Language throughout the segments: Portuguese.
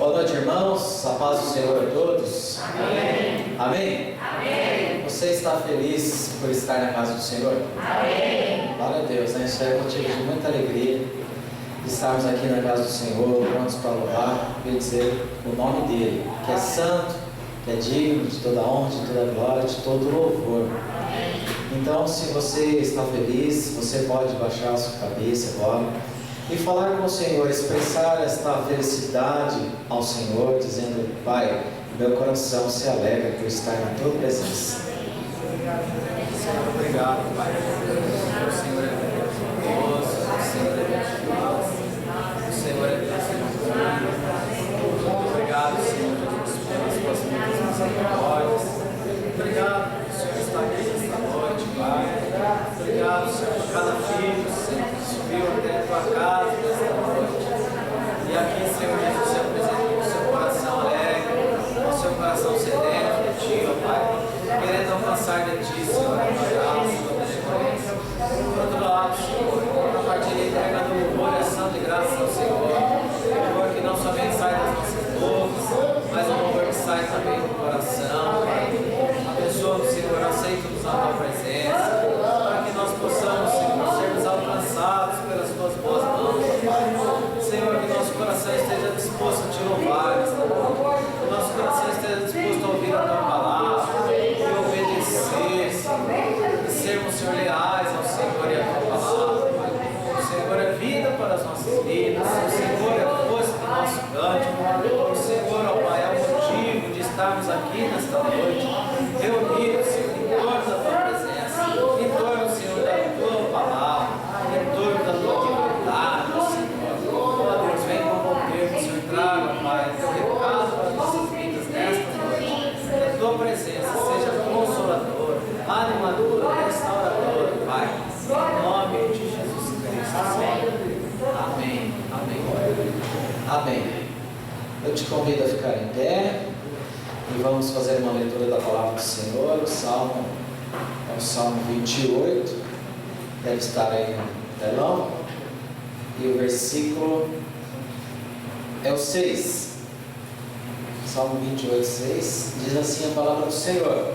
Boa noite, irmãos. A paz do Senhor a todos. Amém. Amém? Amém. Você está feliz por estar na casa do Senhor? Amém. Glória a Deus, né? Isso é motivo de muita alegria de estarmos aqui na casa do Senhor, prontos para louvar e dizer o nome dEle, que é santo, que é digno de toda honra, de toda glória, de todo louvor. Então, se você está feliz, você pode baixar a sua cabeça agora e falar com o Senhor, expressar esta felicidade ao Senhor, dizendo: Pai, meu coração se alegra por estar na tua presença. Senhor, obrigado, Pai. O Senhor é bondoso, o Senhor é gracioso, o Senhor é Deus. Obrigado, Senhor Jesus, pelas tuas muitas misericórdias. Obrigado por o Senhor estar aqui nesta noite, Pai. Obrigado, Senhor, por cada filho, Senhor, que subiu até a tua casa nesta noite. E aqui, Senhor Jesus, se apresentou o seu coração alegre, o seu coração sedento de ti, ó Pai, querendo alcançar de ti, Senhor, a tua graça, a tua benevolência. Por outro lado, Senhor, a partir de entrega do louvor e ação de graça ao Senhor, louvor que não somente sai das nossas bocas, mas um louvor que sai também do coração, Pai. Abençoa, Senhor, aceita-nos a tua presença, para que nós possamos, Senhor, sermos alcançados pelas tuas boas mãos, Pai. Senhor, que nosso coração esteja disposto a te louvar nesta noite, que nosso coração esteja disposto a ouvir a tua palavra e obedecer, Senhor, e sermos, Senhor, leais ao Senhor e à tua palavra, Pai. O Senhor é vida para as nossas vidas, o Senhor é a força do nosso cântico, o Senhor, ó Pai, é o motivo de estarmos aqui nesta noite, reunidos, Senhor, em torno da tua presença, em torno, Senhor, da tua palavra, em torno da tua divindade, ó Senhor. Ó Deus, vem comover, Senhor, traga, Pai, teu recado para as nossas vidas nesta noite. Que a tua presença seja consoladora, animadora, restauradora, Pai. Em nome de Jesus Cristo, Senhor. Amém. Amém. Amém. Eu te convido a ficar em pé e vamos fazer uma leitura da palavra do Senhor. O Salmo é o Salmo 28, deve estar aí no telão, e o versículo é o 6. Salmo 28, 6 diz assim a palavra do Senhor: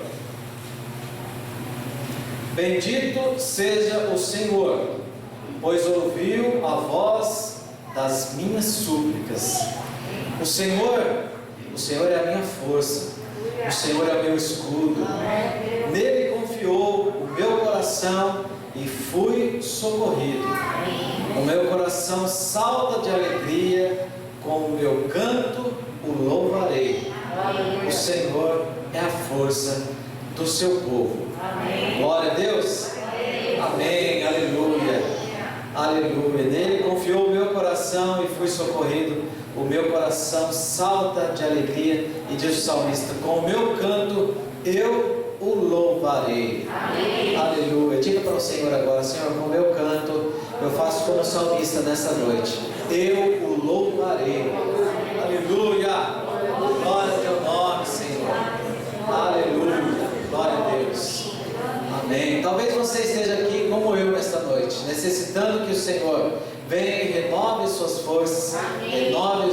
Bendito seja o Senhor, pois ouviu a voz das minhas súplicas. O Senhor é a minha força, o Senhor é o meu escudo. Nele confiou o meu coração e fui socorrido. O meu coração salta de alegria, com o meu canto o louvarei. O Senhor é a força do seu povo. Glória a Deus. Amém. Aleluia. Aleluia. Nele confiou o meu coração e fui socorrido. O meu coração salta de alegria, e diz o salmista: com o meu canto eu o louvarei. Amém. Aleluia. Diga para o Senhor agora: Senhor, com o meu canto eu faço como salmista nessa noite, eu o louvarei. Aleluia. Glória ao teu nome, Senhor. Aleluia. Glória a Deus. Amém. Talvez você esteja aqui como eu nesta noite, necessitando que o Senhor venha e renove suas forças, renove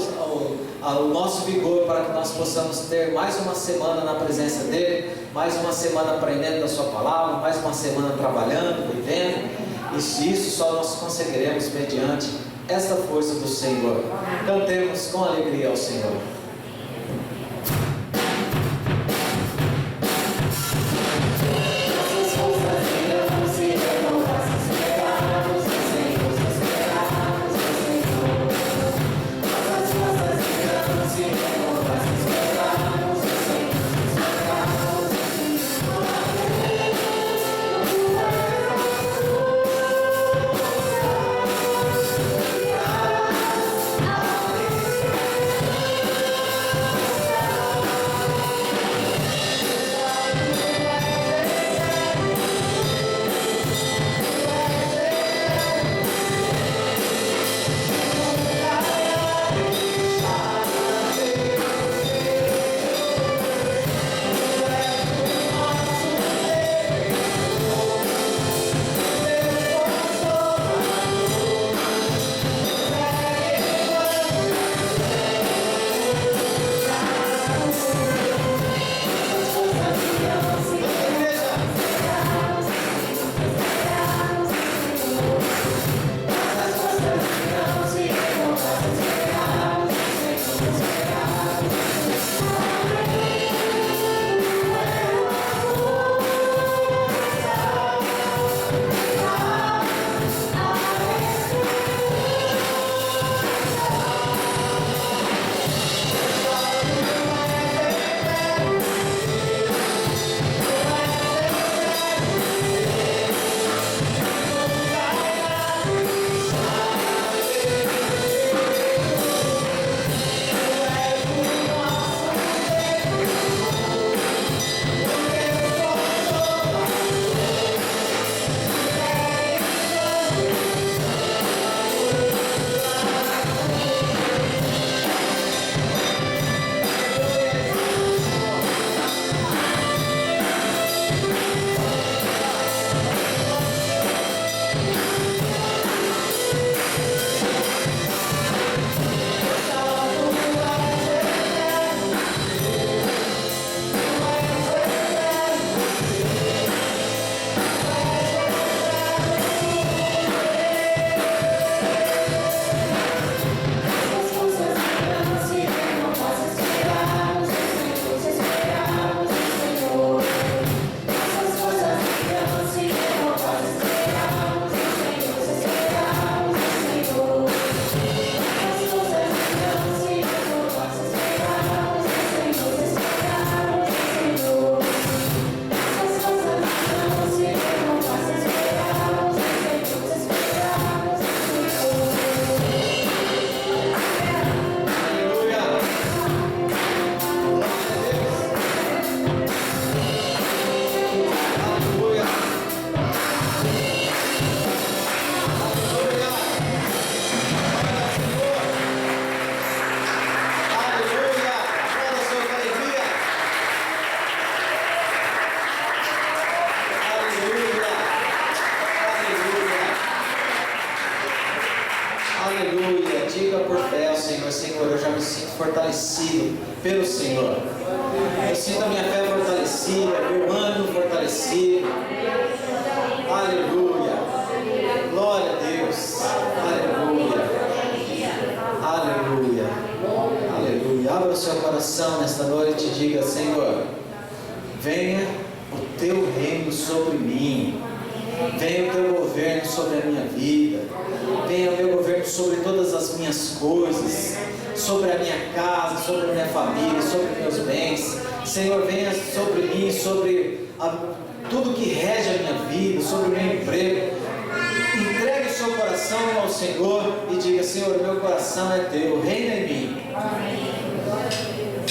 o nosso vigor, para que nós possamos ter mais uma semana na presença dEle, mais uma semana aprendendo da sua palavra, mais uma semana trabalhando, vivendo. Isso só nós conseguiremos mediante esta força do Senhor. Cantemos com alegria ao Senhor. Amém. fortalecido pelo Senhor. Eu sinto a minha fé fortalecida, meu ânimo fortalecido. Aleluia. Glória a Deus. Aleluia. Aleluia. Aleluia. Abra o seu coração nesta noite e diga: Senhor, venha o teu reino sobre mim. Venha o teu governo sobre a minha vida. Venha o teu governo sobre todas as minhas coisas, sobre a minha casa, sobre a minha família, sobre meus bens. Senhor, venha sobre mim, sobre tudo que rege a minha vida, sobre o meu emprego. Entregue o seu coração ao Senhor e diga: Senhor, meu coração é teu, reina em mim. Amém. Seja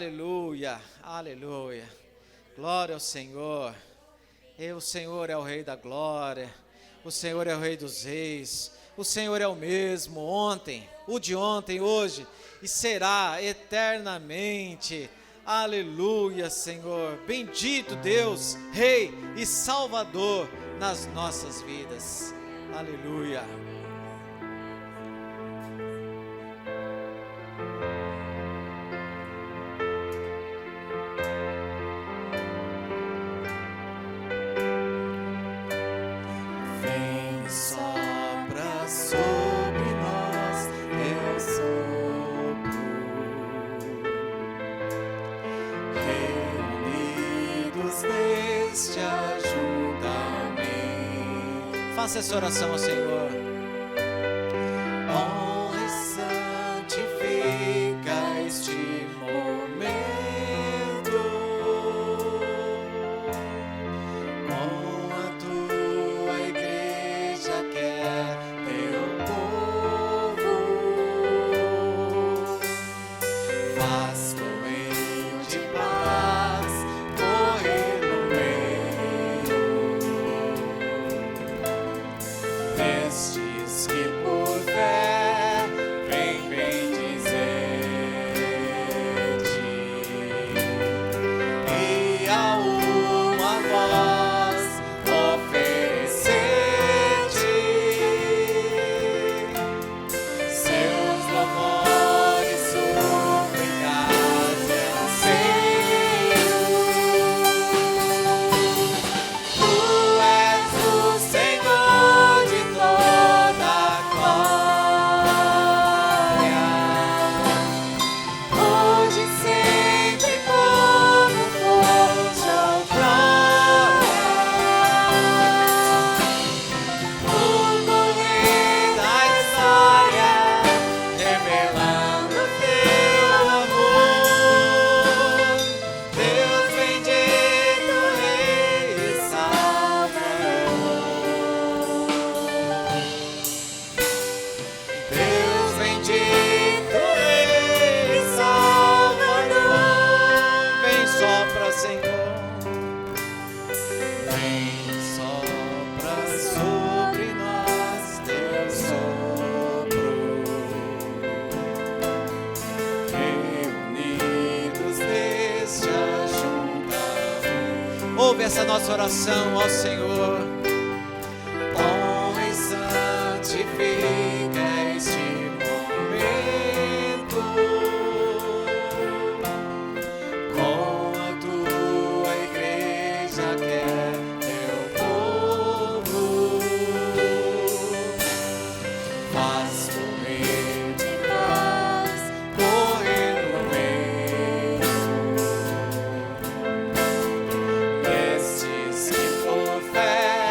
Aleluia, aleluia. Glória ao Senhor. E o Senhor é o Rei da glória. O Senhor é o Rei dos reis. O Senhor é o mesmo ontem, o de ontem, hoje e será eternamente. Aleluia, Senhor. Bendito Deus, Rei e Salvador nas nossas vidas. Aleluia. Vem, sopra sobre nós teu sopro, reunidos neste ajuntamento. Faça essa oração ao Senhor. Honra e santifica este momento com a tua igreja que é teu povo. Faz correr de paz, correr no meio destes que por fé vem bendizer-te, e a uma voz oferecer-te seus louvores, súplicas e anseios. Tu és o Senhor de toda a glória, hoje e sempre como foste outrora. Como Rei da história, revelando teu amor. Deus bendito, Rei e Salvador. Deus bendito, Rei e Salvador. Vem sopra, Senhor. Vem sopra sobre nós teu sopro, reunidos neste ajuntamento. Ouve essa nossa oração ao Senhor. Honra e santifica este momento com a tua igreja que é teu povo. Faz correr de paz, correr no meio destes que por fé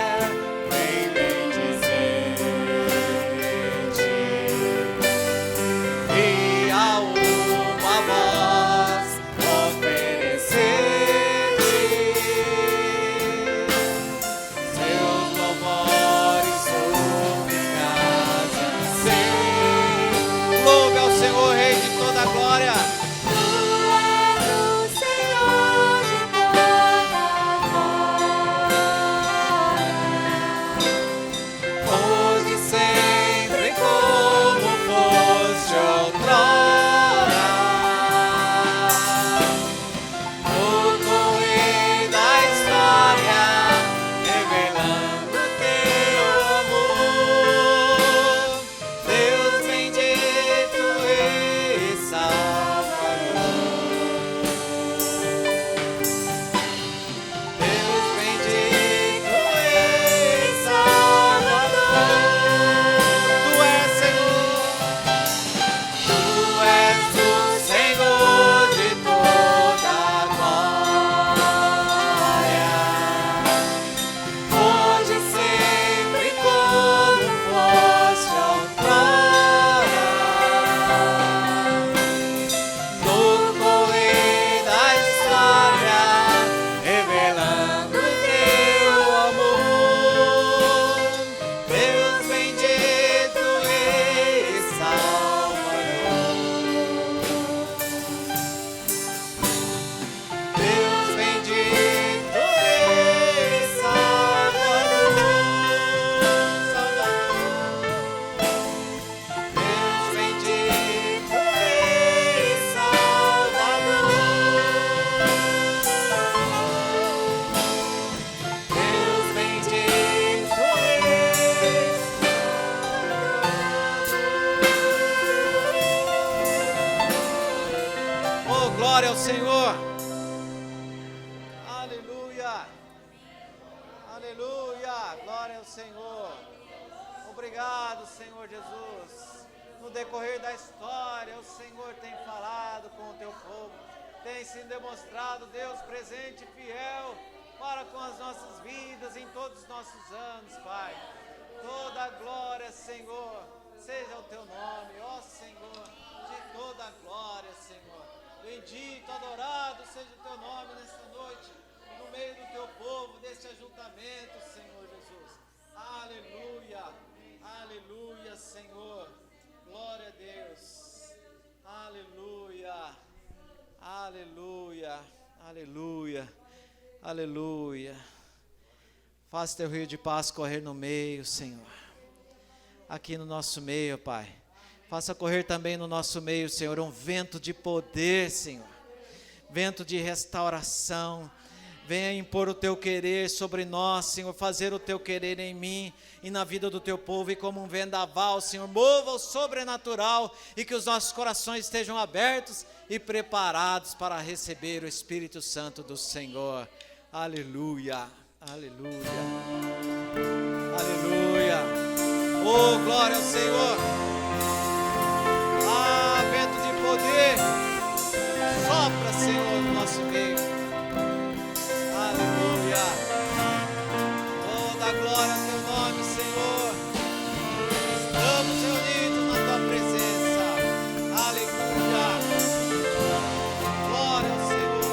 glória ao Senhor. Aleluia. Aleluia. Glória ao Senhor. Obrigado, Senhor Jesus. No decorrer da história, o Senhor tem falado com o teu povo. Tem sido demonstrado, Deus, presente e fiel para com as nossas vidas em todos os nossos anos, Pai. Toda a glória, Senhor, seja o teu nome, ó Senhor, de toda a glória, Senhor. Bendito, adorado seja o teu nome nesta noite, no meio do teu povo, deste ajuntamento, Senhor Jesus. Aleluia, aleluia, Senhor. Glória a Deus. Aleluia, aleluia, aleluia, aleluia. Faz teu rio de paz correr no meio, Senhor. Aqui no nosso meio, Pai. Faça correr também no nosso meio, Senhor, um vento de poder, Senhor. Vento de restauração. Venha impor o teu querer sobre nós, Senhor. Fazer o teu querer em mim e na vida do teu povo. E como um vendaval, Senhor, mova o sobrenatural. E que os nossos corações estejam abertos e preparados para receber o Espírito Santo do Senhor. Aleluia. Aleluia, aleluia, oh glória ao Senhor. Ah, vento de poder, sopra, Senhor, no nosso meio. Aleluia, toda a glória ao teu nome, Senhor. Estamos reunidos na tua presença. Aleluia, glória ao Senhor.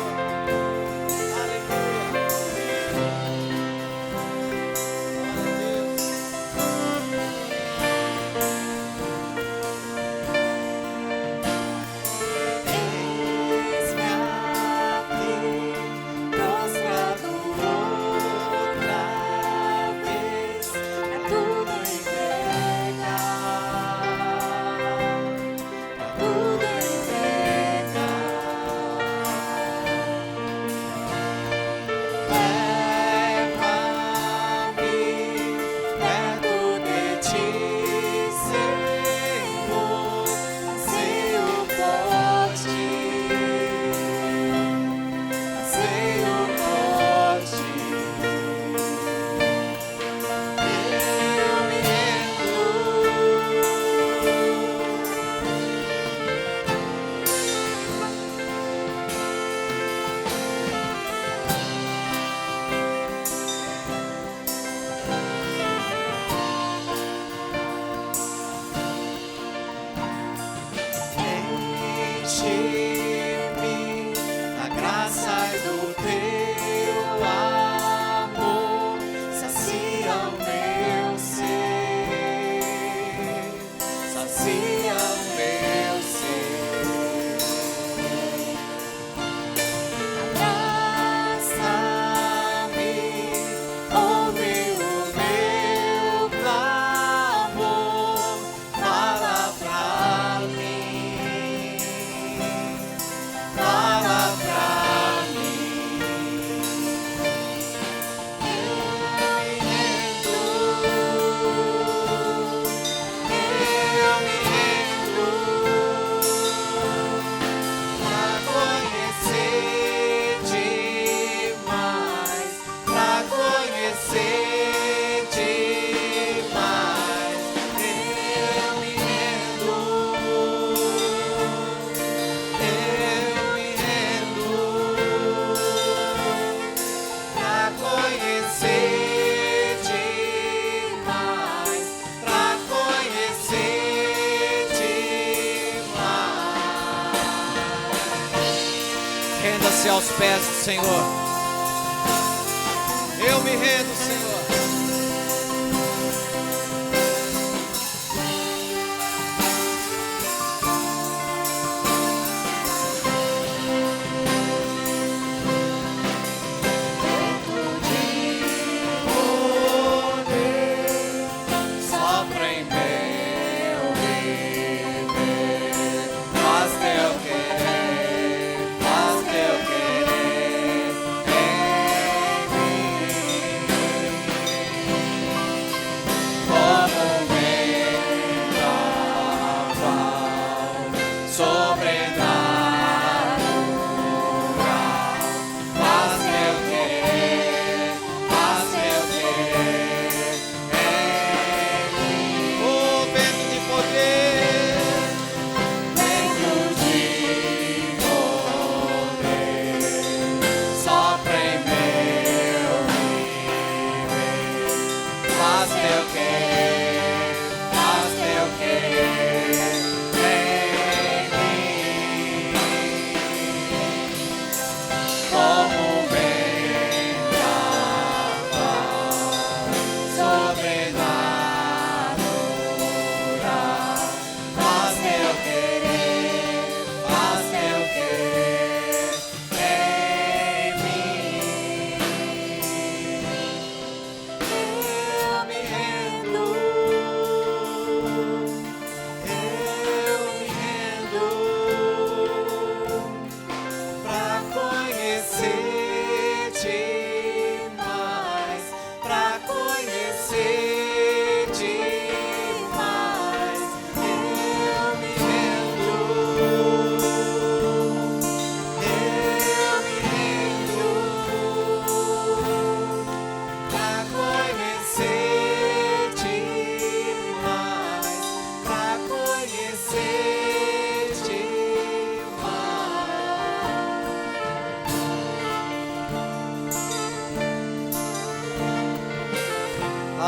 Renda-se aos pés do Senhor. Eu me rendo, Senhor.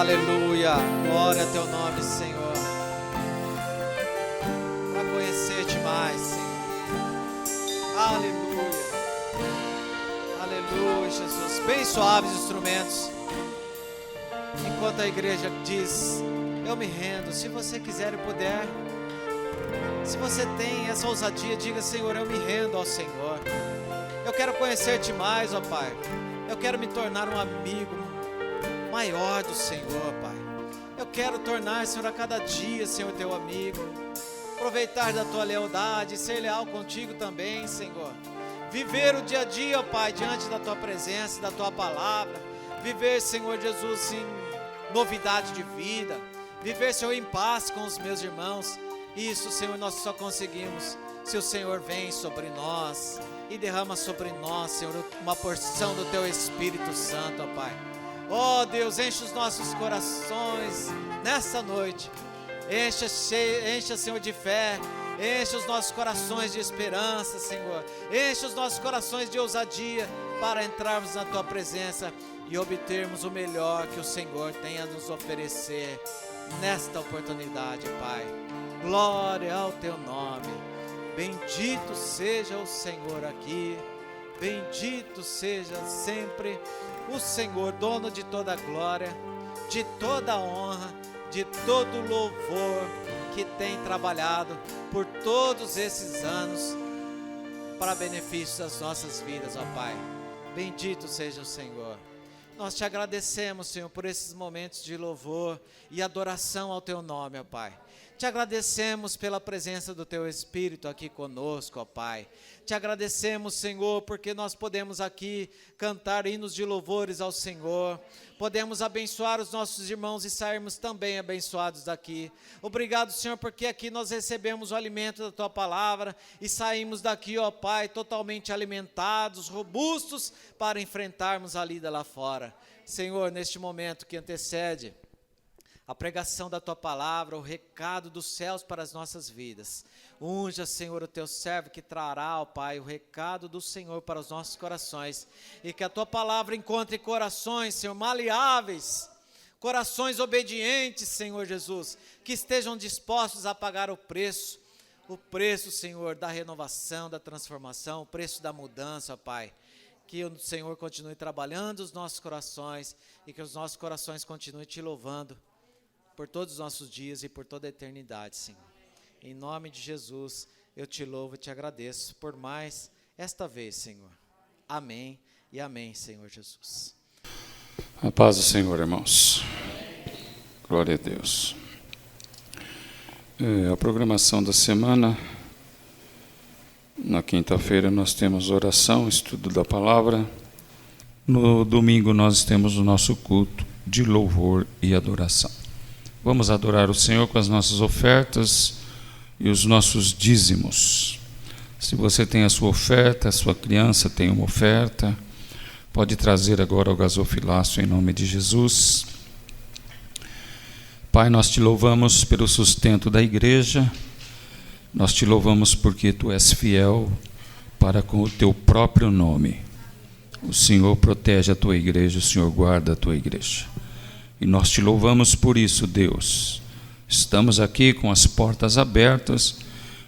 Aleluia, glória a teu nome, Senhor. Para conhecer-te mais, Senhor. Aleluia, aleluia, Jesus. Bem suaves os instrumentos. Enquanto a igreja diz: eu me rendo. Se você quiser e puder, se você tem essa ousadia, diga: Senhor, eu me rendo ao Senhor. Eu quero conhecer-te mais, ó Pai. Eu quero me tornar um amigo maior do Senhor, Pai. Eu quero tornar, Senhor, a cada dia, Senhor, teu amigo. Aproveitar da tua lealdade, ser leal contigo também, Senhor. Viver o dia a dia, ó Pai, diante da tua presença, da tua palavra. Viver, Senhor Jesus, em novidade de vida. Viver, Senhor, em paz com os meus irmãos. Isso, Senhor, nós só conseguimos se o Senhor vem sobre nós e derrama sobre nós, Senhor, uma porção do teu Espírito Santo, ó Pai. Ó Deus, enche os nossos corações nessa noite. Encha, Senhor, de fé. Enche os nossos corações de esperança, Senhor. Enche os nossos corações de ousadia para entrarmos na tua presença e obtermos o melhor que o Senhor tem a nos oferecer nesta oportunidade, Pai. Glória ao teu nome. Bendito seja o Senhor aqui. Bendito seja sempre o Senhor, dono de toda a glória, de toda a honra, de todo o louvor, que tem trabalhado por todos esses anos para benefício das nossas vidas, ó Pai. Bendito seja o Senhor. Nós te agradecemos, Senhor, por esses momentos de louvor e adoração ao teu nome, ó Pai. Te agradecemos pela presença do teu Espírito aqui conosco, ó Pai. Te agradecemos, Senhor, porque nós podemos aqui cantar hinos de louvores ao Senhor. Podemos abençoar os nossos irmãos e sairmos também abençoados daqui. Obrigado, Senhor, porque aqui nós recebemos o alimento da tua palavra e saímos daqui, ó Pai, totalmente alimentados, robustos para enfrentarmos a lida lá fora. Senhor, neste momento que antecede a pregação da tua palavra, o recado dos céus para as nossas vidas. Unja, Senhor, o teu servo que trará, ó Pai, o recado do Senhor para os nossos corações. E que a tua palavra encontre corações, Senhor, maleáveis, corações obedientes, Senhor Jesus, que estejam dispostos a pagar o preço, Senhor, da renovação, da transformação, o preço da mudança, ó Pai. Que o Senhor continue trabalhando os nossos corações e que os nossos corações continuem te louvando por todos os nossos dias e por toda a eternidade, Senhor. Em nome de Jesus, eu te louvo e te agradeço por mais esta vez, Senhor. Amém e amém, Senhor Jesus. A paz do Senhor, irmãos. Glória a Deus. A programação da semana, na quinta-feira nós temos oração, estudo da palavra. No domingo nós temos o nosso culto de louvor e adoração. Vamos adorar o Senhor com as nossas ofertas e os nossos dízimos. Se você tem a sua oferta, a sua criança tem uma oferta, pode trazer agora o gasofilácio em nome de Jesus. Pai, nós te louvamos pelo sustento da igreja, nós te louvamos porque tu és fiel para com o teu próprio nome. O Senhor protege a tua igreja, o Senhor guarda a tua igreja. E nós te louvamos por isso, Deus. Estamos aqui com as portas abertas,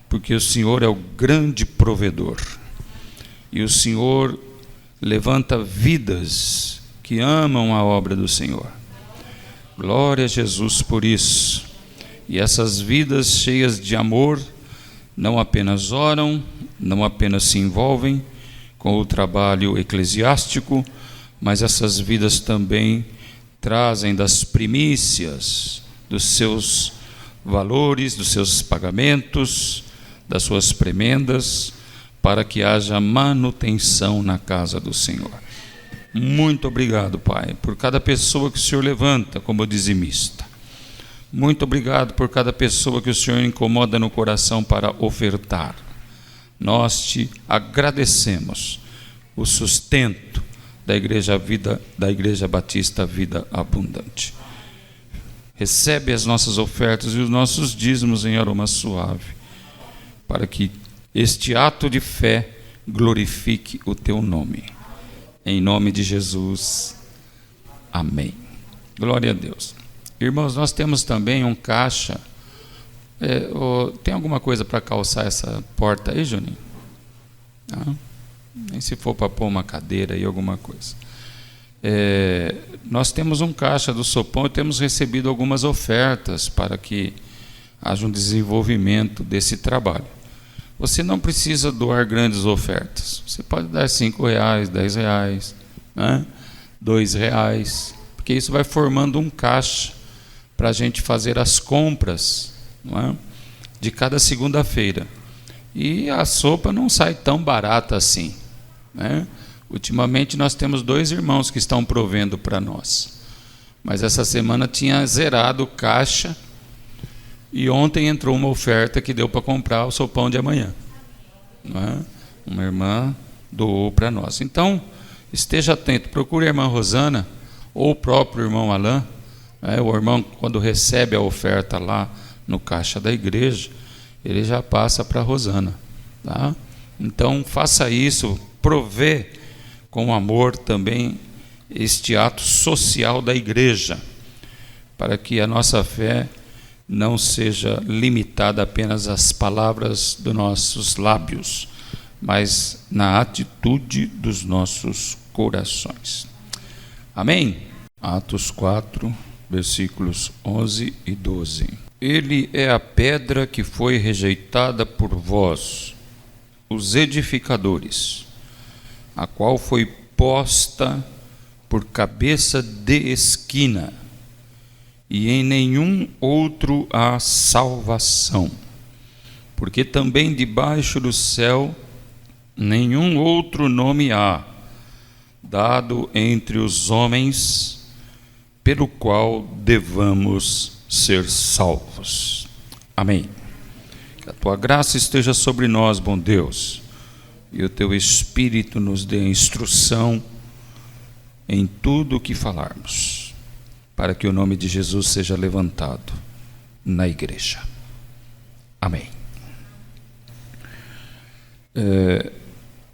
porque o Senhor é o grande provedor. E o Senhor levanta vidas que amam a obra do Senhor. Glória a Jesus por isso. E essas vidas cheias de amor, não apenas oram, não apenas se envolvem com o trabalho eclesiástico, mas essas vidas também trazem das primícias, dos seus valores, dos seus pagamentos, das suas premendas, para que haja manutenção na casa do Senhor. Muito obrigado, Pai, por cada pessoa que o Senhor levanta como dizimista. Muito obrigado por cada pessoa que o Senhor incomoda no coração para ofertar. Nós te agradecemos o sustento da Igreja Batista Vida Abundante. Recebe as nossas ofertas e os nossos dízimos em aroma suave, para que este ato de fé glorifique o teu nome. Em nome de Jesus. Amém. Glória a Deus. Irmãos, nós temos também um caixa. Tem alguma coisa para calçar essa porta aí, Juninho? Nem se for para pôr uma cadeira aí, alguma coisa. Nós temos um caixa do Sopão e temos recebido algumas ofertas para que haja um desenvolvimento desse trabalho. Você não precisa doar grandes ofertas. Você pode dar R$5, R$10, né? R$2, porque isso vai formando um caixa para a gente fazer as compras, não é? De cada segunda-feira. E a sopa não sai tão barata assim, né? Ultimamente nós temos 2 irmãos que estão provendo para nós, mas essa semana tinha zerado o caixa e ontem entrou uma oferta que deu para comprar o sopão de amanhã, não é? Uma irmã doou para nós. Então esteja atento, procure a irmã Rosana ou o próprio irmão Alain, né? O irmão, quando recebe a oferta lá no caixa da igreja, ele já passa para a Rosana, tá? Então faça isso, provê com amor também este ato social da igreja, para que a nossa fé não seja limitada apenas às palavras dos nossos lábios, mas na atitude dos nossos corações. Amém? Atos 4, versículos 11 e 12. Ele é a pedra que foi rejeitada por vós, os edificadores, a qual foi posta por cabeça de esquina, e em nenhum outro há salvação, porque também debaixo do céu nenhum outro nome há, dado entre os homens, pelo qual devamos ser salvos. Amém. Que a tua graça esteja sobre nós, bom Deus, e o teu Espírito nos dê instrução em tudo o que falarmos, para que o nome de Jesus seja levantado na igreja. Amém.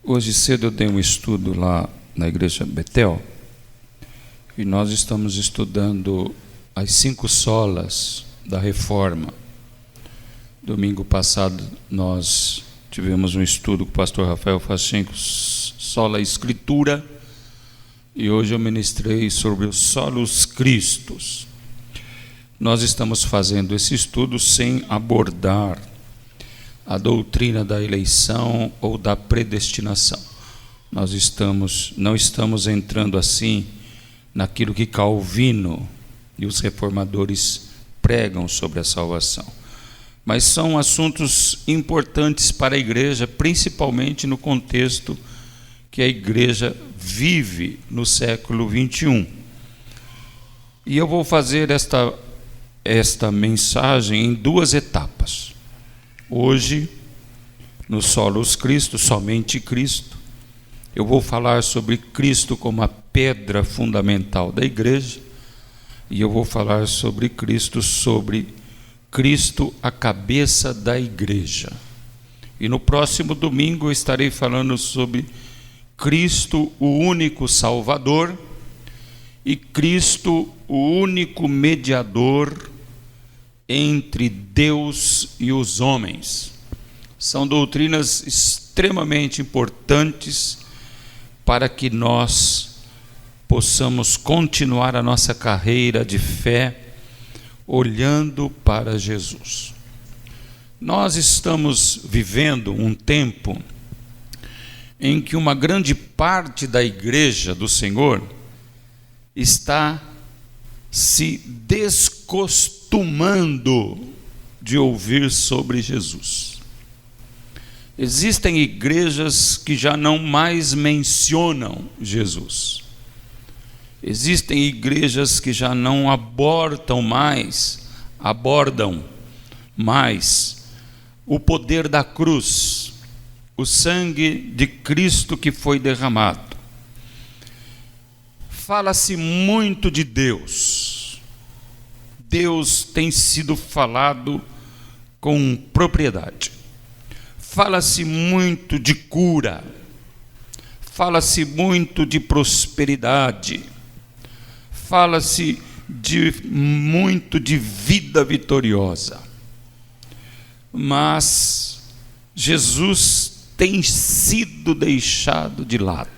Hoje cedo eu dei um estudo lá na igreja Betel, e nós estamos estudando as 5 solas da Reforma. Domingo passado nós tivemos um estudo com o pastor Rafael Fachinco, sola Escritura, e hoje eu ministrei sobre os solos Cristos. Nós estamos fazendo esse estudo sem abordar a doutrina da eleição ou da predestinação. Nós não estamos entrando assim naquilo que Calvino e os reformadores pregam sobre a salvação. Mas são assuntos importantes para a igreja, principalmente no contexto que a igreja vive no século 21. E eu vou fazer esta mensagem em 2 etapas. Hoje, no Solos Cristo, somente Cristo, eu vou falar sobre Cristo como a pedra fundamental da igreja, e eu vou falar sobre Cristo, a cabeça da igreja. E no próximo domingo eu estarei falando sobre Cristo, o único Salvador, e Cristo, o único mediador entre Deus e os homens. São doutrinas extremamente importantes para que nós possamos continuar a nossa carreira de fé olhando para Jesus. Nós estamos vivendo um tempo em que uma grande parte da igreja do Senhor está se descostumando de ouvir sobre Jesus. Existem igrejas que já não mais mencionam Jesus. Existem igrejas que já não abordam mais o poder da cruz, o sangue de Cristo que foi derramado. Fala-se muito de Deus. Deus tem sido falado com propriedade. Fala-se muito de cura. Fala-se muito de prosperidade. Fala-se de vida vitoriosa. Mas Jesus tem sido deixado de lado,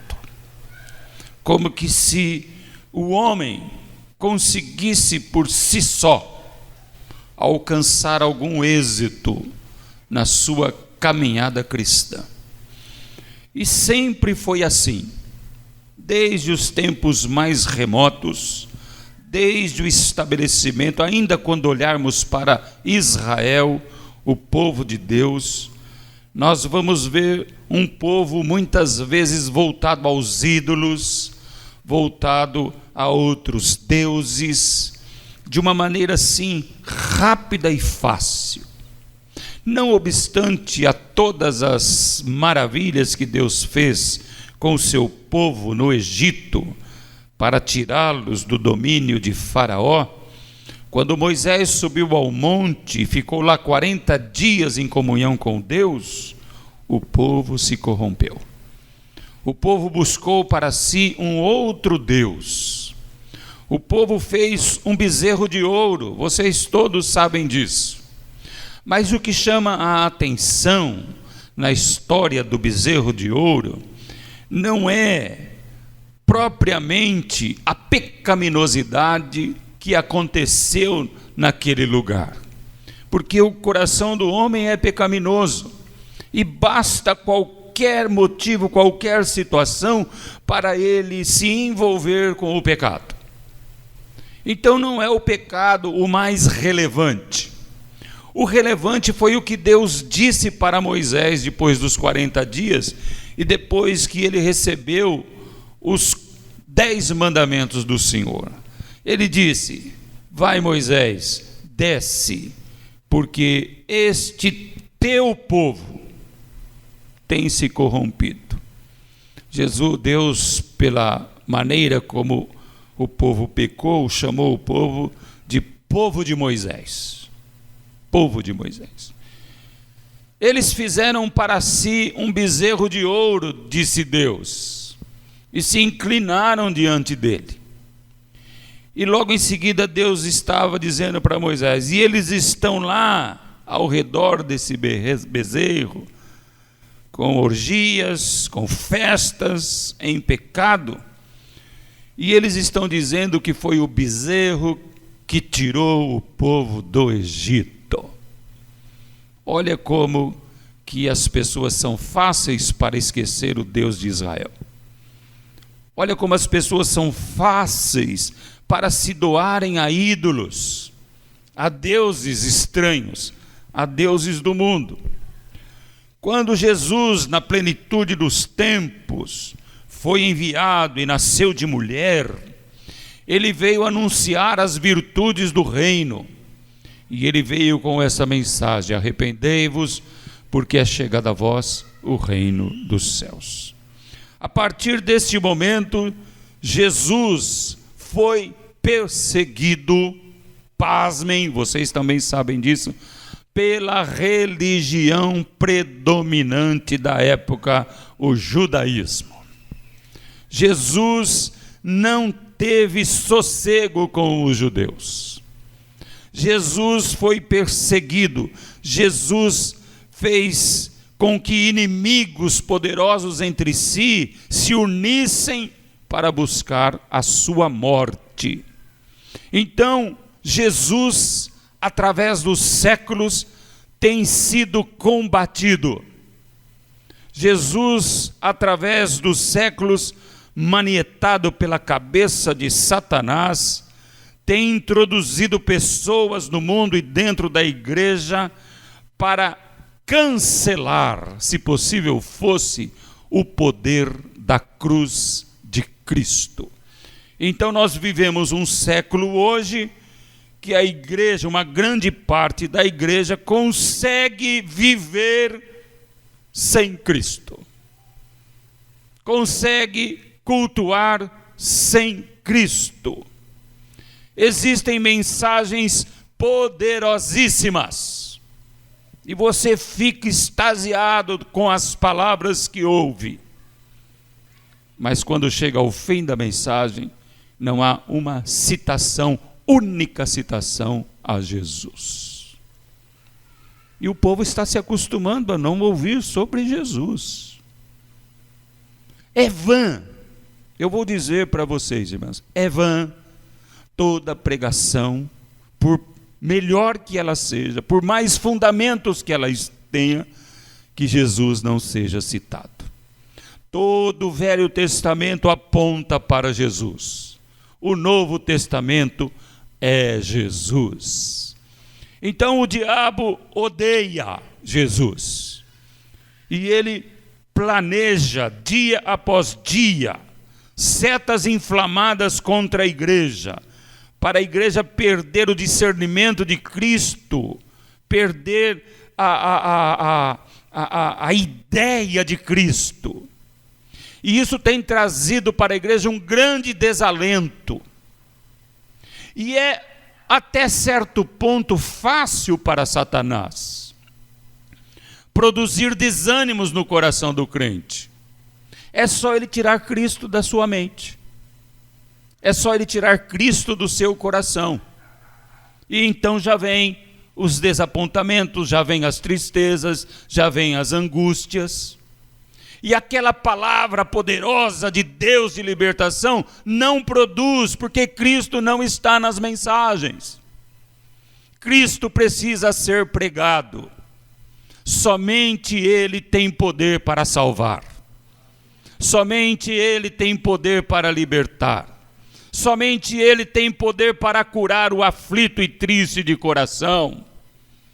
como que se o homem conseguisse por si só alcançar algum êxito na sua caminhada cristã. E sempre foi assim, desde os tempos mais remotos, desde o estabelecimento, ainda quando olharmos para Israel, o povo de Deus, nós vamos ver um povo muitas vezes voltado aos ídolos, voltado a outros deuses, de uma maneira assim rápida e fácil. Não obstante a todas as maravilhas que Deus fez com o seu povo no Egito, para tirá-los do domínio de Faraó, quando Moisés subiu ao monte e ficou lá 40 dias em comunhão com Deus, o povo se corrompeu. O povo buscou para si um outro Deus. O povo fez um bezerro de ouro, vocês todos sabem disso. Mas o que chama a atenção na história do bezerro de ouro não é propriamente a pecaminosidade que aconteceu naquele lugar, porque o coração do homem é pecaminoso e basta qualquer motivo, qualquer situação para ele se envolver com o pecado. Então não é o pecado o mais relevante. O relevante foi o que Deus disse para Moisés depois dos 40 dias e depois que ele recebeu os 10 mandamentos do Senhor. Ele disse: vai, Moisés, desce, porque este teu povo tem se corrompido. Deus, pela maneira como o povo pecou, chamou o povo de povo de Moisés. Povo de Moisés. Eles fizeram para si um bezerro de ouro, disse Deus, e se inclinaram diante dele. E logo em seguida Deus estava dizendo para Moisés: e eles estão lá ao redor desse bezerro, com orgias, com festas, em pecado. E eles estão dizendo que foi o bezerro que tirou o povo do Egito. Olha como que as pessoas são fáceis para esquecer o Deus de Israel. Olha como as pessoas são fáceis para se doarem a ídolos, a deuses estranhos, a deuses do mundo. Quando Jesus, na plenitude dos tempos, foi enviado e nasceu de mulher, ele veio anunciar as virtudes do reino. E ele veio com essa mensagem: arrependei-vos, porque é chegado a vós o reino dos céus. A partir deste momento, Jesus foi perseguido, pasmem, vocês também sabem disso, pela religião predominante da época, o judaísmo. Jesus não teve sossego com os judeus. Jesus foi perseguido. Jesus fez com que inimigos poderosos entre si se unissem para buscar a sua morte. Então, Jesus, através dos séculos, tem sido combatido. Jesus, através dos séculos, manietado pela cabeça de Satanás, tem introduzido pessoas no mundo e dentro da igreja para cancelar, se possível fosse, o poder da cruz de Cristo. Então nós vivemos um século hoje que a igreja, uma grande parte da igreja, consegue viver sem Cristo. Consegue cultuar sem Cristo. Existem mensagens poderosíssimas e você fica extasiado com as palavras que ouve. Mas quando chega ao fim da mensagem, não há uma citação única citação a Jesus. E o povo está se acostumando a não ouvir sobre Jesus. É vã, eu vou dizer para vocês, irmãos, é vã toda pregação, por melhor que ela seja, por mais fundamentos que ela tenha, que Jesus não seja citado. Todo o Velho Testamento aponta para Jesus. O Novo Testamento é Jesus. Então o diabo odeia Jesus. E ele planeja dia após dia setas inflamadas contra a igreja, para a igreja perder o discernimento de Cristo, perder a ideia de Cristo. E isso tem trazido para a igreja um grande desalento. E é até certo ponto fácil para Satanás produzir desânimos no coração do crente. É só ele tirar Cristo da sua mente. É só ele tirar Cristo do seu coração. E então já vem os desapontamentos, já vem as tristezas, já vem as angústias. E aquela palavra poderosa de Deus de libertação não produz, porque Cristo não está nas mensagens. Cristo precisa ser pregado. Somente Ele tem poder para salvar. Somente Ele tem poder para libertar. Somente Ele tem poder para curar o aflito e triste de coração.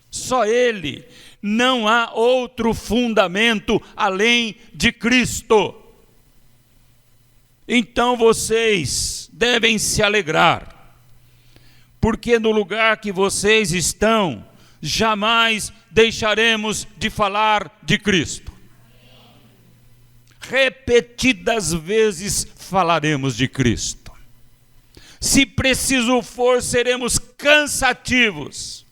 Só Ele. Não há outro fundamento além de Cristo. Então vocês devem se alegrar, porque no lugar que vocês estão, jamais deixaremos de falar de Cristo. Repetidas vezes falaremos de Cristo. Se preciso for, seremos cansativos,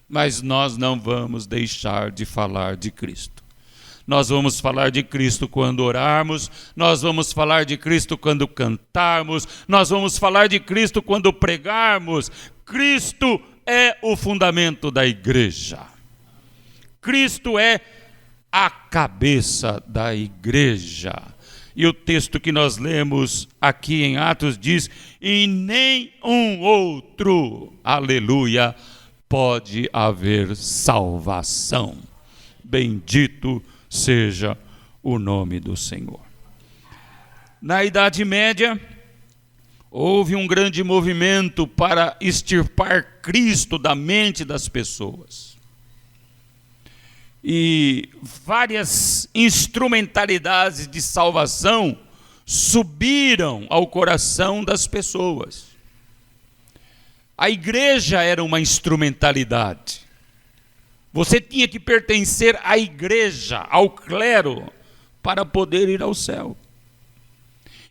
mas nós não vamos deixar de falar de Cristo. Nós vamos falar de Cristo quando orarmos, nós vamos falar de Cristo quando cantarmos, nós vamos falar de Cristo quando pregarmos. Cristo é o fundamento da igreja. Cristo é a cabeça da igreja. E o texto que nós lemos aqui em Atos diz: e nem um outro, aleluia, pode haver salvação. Bendito seja o nome do Senhor. Na Idade Média, houve um grande movimento para extirpar Cristo da mente das pessoas. E várias instrumentalidades de salvação subiram ao coração das pessoas. A igreja era uma instrumentalidade. Você tinha que pertencer à igreja, ao clero, para poder ir ao céu.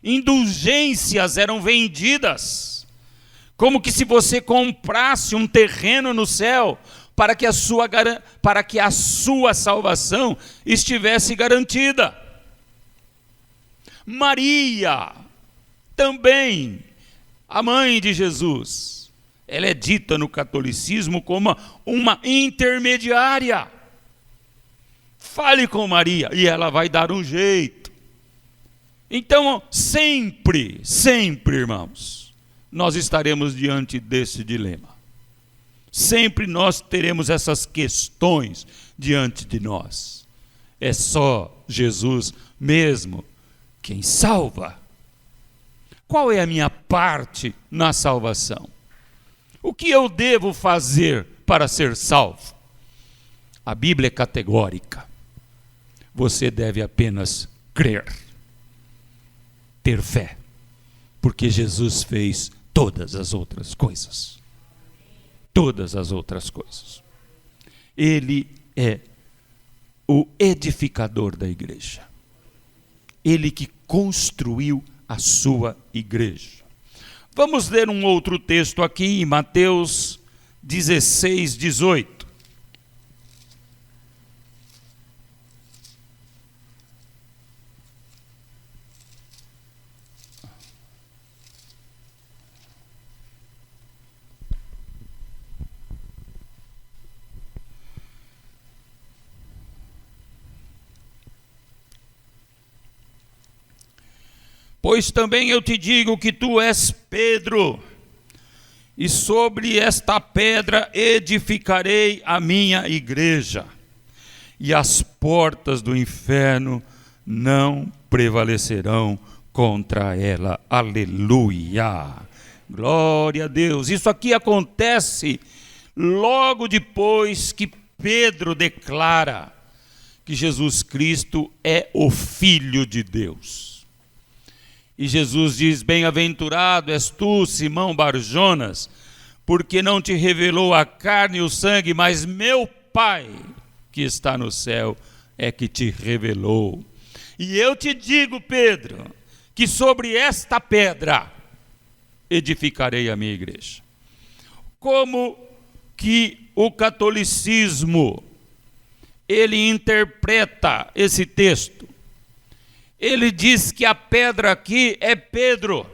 Indulgências eram vendidas, como que se você comprasse um terreno no céu, para que a sua salvação estivesse garantida. Maria, também, a mãe de Jesus, ela é dita no catolicismo como uma intermediária. Fale com Maria e ela vai dar um jeito. Então, sempre, irmãos, nós estaremos diante desse dilema. Sempre nós teremos essas questões diante de nós. É só Jesus mesmo quem salva. Qual é a minha parte na salvação? O que eu devo fazer para ser salvo? A Bíblia é categórica. Você deve apenas crer, ter fé, porque Jesus fez todas as outras coisas. Todas as outras coisas. Ele é o edificador da igreja. Ele que construiu a sua igreja. Vamos ler um outro texto aqui em Mateus 16, 18. Pois também eu te digo que tu és Pedro, e sobre esta pedra edificarei a minha igreja, e as portas do inferno não prevalecerão contra ela. Aleluia! Glória a Deus! Isso aqui acontece logo depois que Pedro declara que Jesus Cristo é o Filho de Deus. E Jesus diz: bem-aventurado és tu, Simão Barjonas, porque não te revelou a carne e o sangue, mas meu Pai que está no céu é que te revelou. E eu te digo, Pedro, que sobre esta pedra edificarei a minha igreja. Como que o catolicismo ele interpreta esse texto? Ele diz que a pedra aqui é Pedro,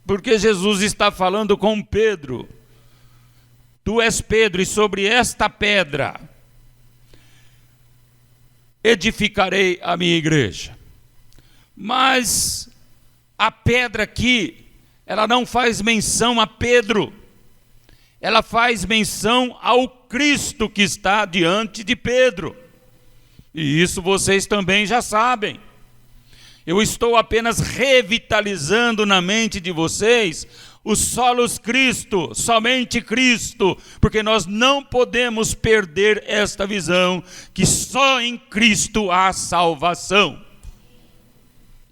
porque Jesus está falando com Pedro. Tu és Pedro, e sobre esta pedra edificarei a minha igreja. Mas a pedra aqui, ela não faz menção a Pedro, ela faz menção ao Cristo que está diante de Pedro. E isso vocês também já sabem. Eu estou apenas revitalizando na mente de vocês o solos Cristo, somente Cristo, porque nós não podemos perder esta visão, que só em Cristo há salvação.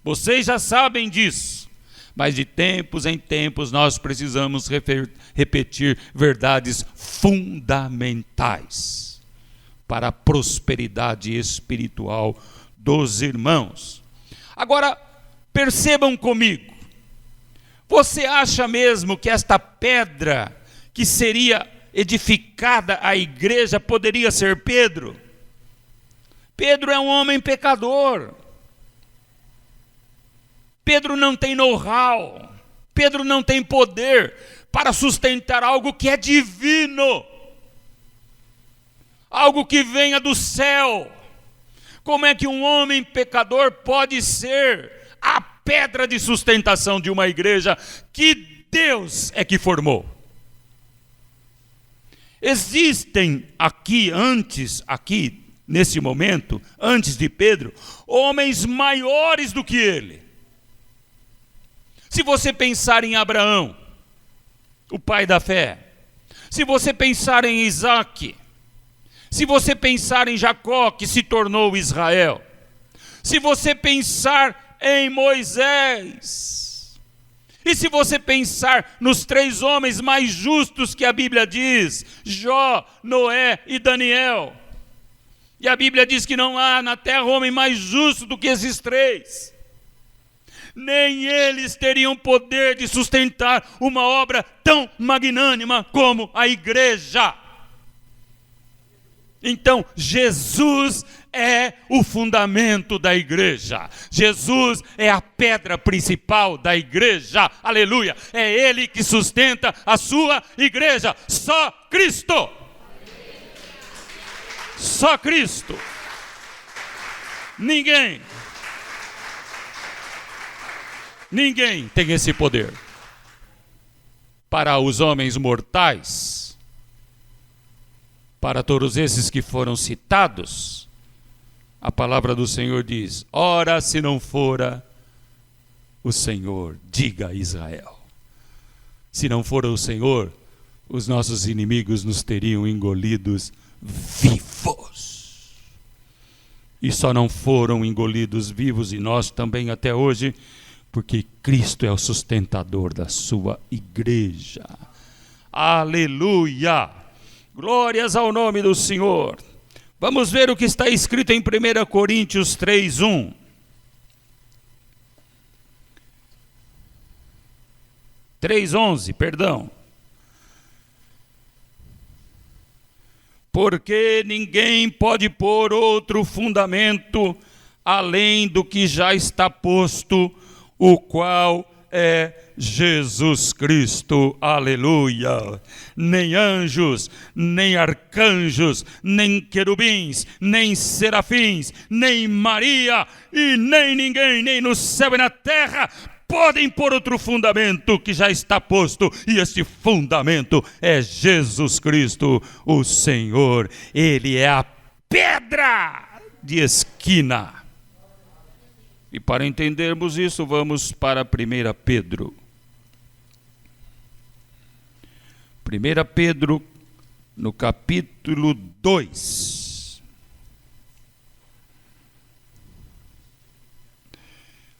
Vocês já sabem disso, mas de tempos em tempos nós precisamos repetir verdades fundamentais para a prosperidade espiritual dos irmãos. Agora, percebam comigo, você acha mesmo que esta pedra que seria edificada a igreja poderia ser Pedro? Pedro é um homem pecador. Pedro não tem know-how. Pedro não tem poder para sustentar algo que é divino, algo que venha do céu. Como é que um homem pecador pode ser a pedra de sustentação de uma igreja que Deus é que formou? Existem aqui, nesse momento, antes de Pedro, homens maiores do que ele. Se você pensar em Abraão, o pai da fé, se você pensar em Isaac, se você pensar em Jacó, que se tornou Israel, se você pensar em Moisés, e se você pensar nos 3 homens mais justos que a Bíblia diz, Jó, Noé e Daniel, e a Bíblia diz que não há na terra homem mais justo do que esses 3, nem eles teriam poder de sustentar uma obra tão magnânima como a igreja. Então, Jesus é o fundamento da igreja. Jesus é a pedra principal da igreja. Aleluia! É Ele que sustenta a sua igreja. Só Cristo. Só Cristo. Ninguém tem esse poder. Para os homens mortais, para todos esses que foram citados, a palavra do Senhor diz: ora, se não fora o Senhor, diga a Israel. Se não fora o Senhor, os nossos inimigos nos teriam engolidos vivos. E só não foram engolidos vivos, e nós também até hoje, porque Cristo é o sustentador da sua igreja. Aleluia! Glórias ao nome do Senhor. Vamos ver o que está escrito em 1 Coríntios 3:1. 3:11, perdão. Porque ninguém pode pôr outro fundamento além do que já está posto, o qual é Jesus Cristo. Aleluia! Nem anjos, nem arcanjos, nem querubins, nem serafins, nem Maria, e nem ninguém, nem no céu e na terra, podem pôr outro fundamento que já está posto, e este fundamento é Jesus Cristo, o Senhor. Ele é a pedra de esquina. E para entendermos isso, vamos para 1 Pedro. 1 Pedro, no capítulo 2.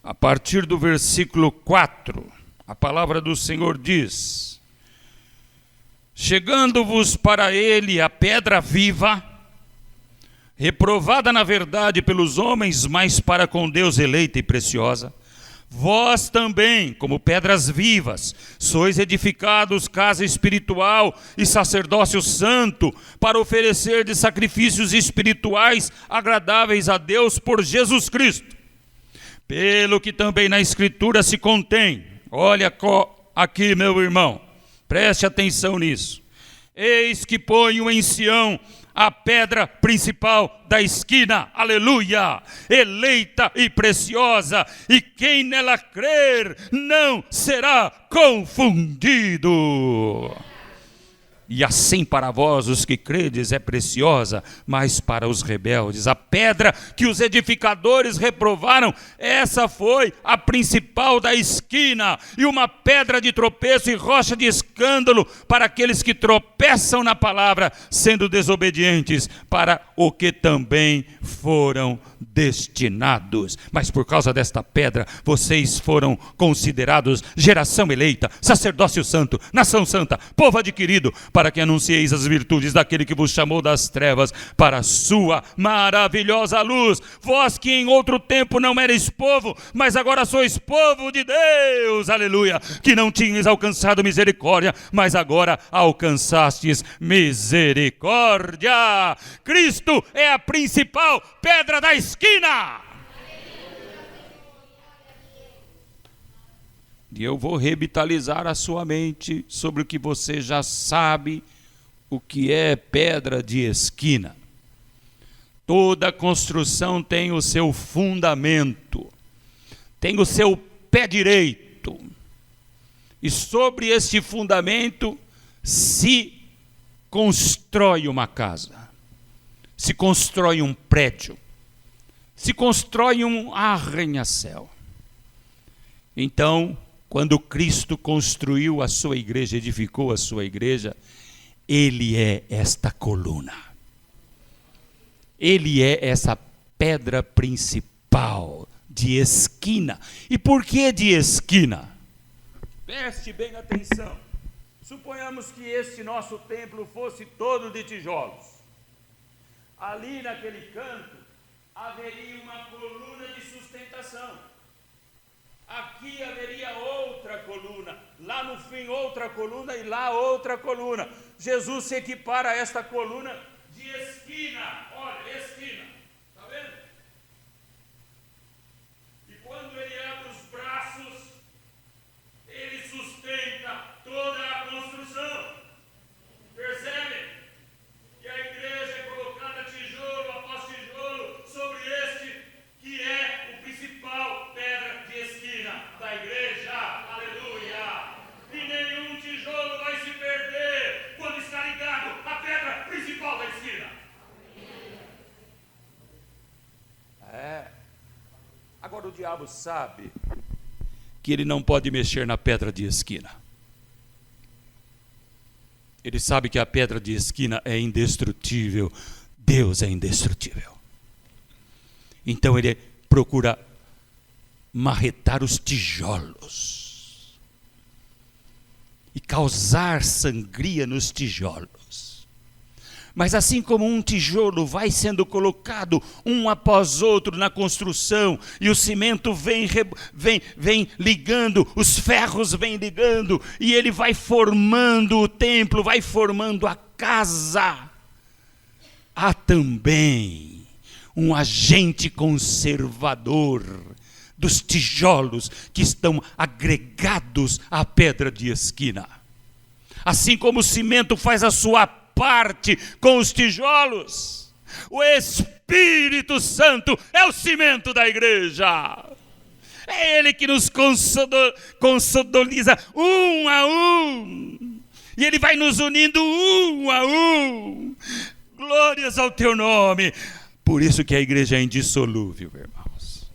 A partir do versículo 4, a palavra do Senhor diz: chegando-vos para ele a pedra viva, reprovada na verdade pelos homens, mas para com Deus eleita e preciosa, vós também, como pedras vivas, sois edificados casa espiritual e sacerdócio santo, para oferecer de sacrifícios espirituais agradáveis a Deus por Jesus Cristo. Pelo que também na Escritura se contém, olha aqui, meu irmão, preste atenção nisso. Eis que ponho em Sião a pedra principal da esquina, aleluia, eleita e preciosa, e quem nela crer não será confundido. E assim para vós os que credes é preciosa, mas para os rebeldes a pedra que os edificadores reprovaram, essa foi a principal da esquina, e uma pedra de tropeço e rocha de escândalo para aqueles que tropeçam na palavra, sendo desobedientes, para o que também foram destinados. Mas por causa desta pedra, vocês foram considerados geração eleita, sacerdócio santo, nação santa, povo adquirido, para que anuncieis as virtudes daquele que vos chamou das trevas para a sua maravilhosa luz. Vós que em outro tempo não erais povo, mas agora sois povo de Deus, aleluia, que não tinhas alcançado misericórdia, mas agora alcançastes misericórdia. Cristo é a principal pedra da esquina. E eu vou revitalizar a sua mente sobre o que você já sabe, o que é pedra de esquina. Toda construção tem o seu fundamento, tem o seu pé direito. E sobre este fundamento se constrói uma casa, se constrói um prédio, se constrói um arranha-céu. Então, quando Cristo construiu a sua igreja, edificou a sua igreja, Ele é esta coluna. Ele é essa pedra principal de esquina. E por que de esquina? Preste bem atenção. Suponhamos que este nosso templo fosse todo de tijolos. Ali naquele canto haveria uma coluna de sustentação. Aqui haveria outra coluna, lá no fim outra coluna e lá outra coluna. Jesus se equipara a esta coluna de esquina. Olha, esquina, está vendo? E quando ele abre os braços, ele sustenta toda a construção. Percebe? E a igreja é colocada tijolo após tijolo sobre este que é o principal pedra de esquina da igreja, aleluia. E nenhum tijolo vai se perder quando está ligado à pedra principal da esquina. Agora o diabo sabe que ele não pode mexer na pedra de esquina. Ele sabe que a pedra de esquina é indestrutível, Deus é indestrutível. Então ele procura marretar os tijolos e causar sangria nos tijolos. Mas assim como um tijolo vai sendo colocado um após outro na construção, e o cimento vem ligando, os ferros vêm ligando, e ele vai formando o templo, vai formando a casa, há também um agente conservador dos tijolos que estão agregados à pedra de esquina. Assim como o cimento faz a sua parte com os tijolos, o Espírito Santo é o cimento da igreja. É Ele que nos consoliza um a um. E Ele vai nos unindo um a um. Glórias ao teu nome. Por isso que a igreja é indissolúvel, irmãos.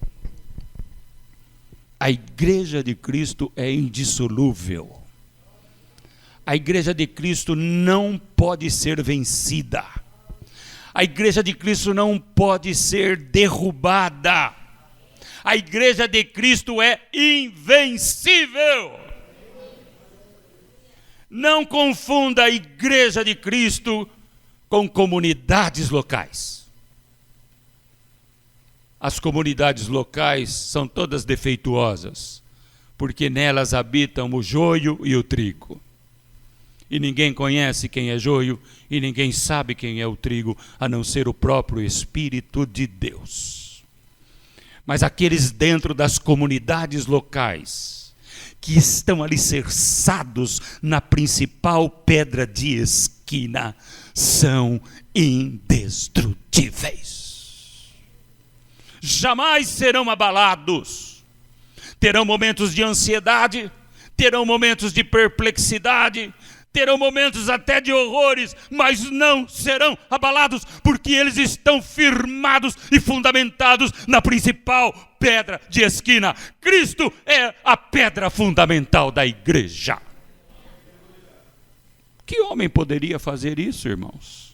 A igreja de Cristo é indissolúvel. A igreja de Cristo não pode ser vencida. A igreja de Cristo não pode ser derrubada. A igreja de Cristo é invencível. Não confunda a igreja de Cristo com comunidades locais. As comunidades locais são todas defeituosas, porque nelas habitam o joio e o trigo. E ninguém conhece quem é joio e ninguém sabe quem é o trigo, a não ser o próprio Espírito de Deus. Mas aqueles dentro das comunidades locais, que estão alicerçados na principal pedra de esquina, são indestrutíveis. Jamais serão abalados. Terão momentos de ansiedade, terão momentos de perplexidade, terão momentos até de horrores, mas não serão abalados, porque eles estão firmados e fundamentados na principal pedra de esquina. Cristo é a pedra fundamental da igreja. Que homem poderia fazer isso, irmãos?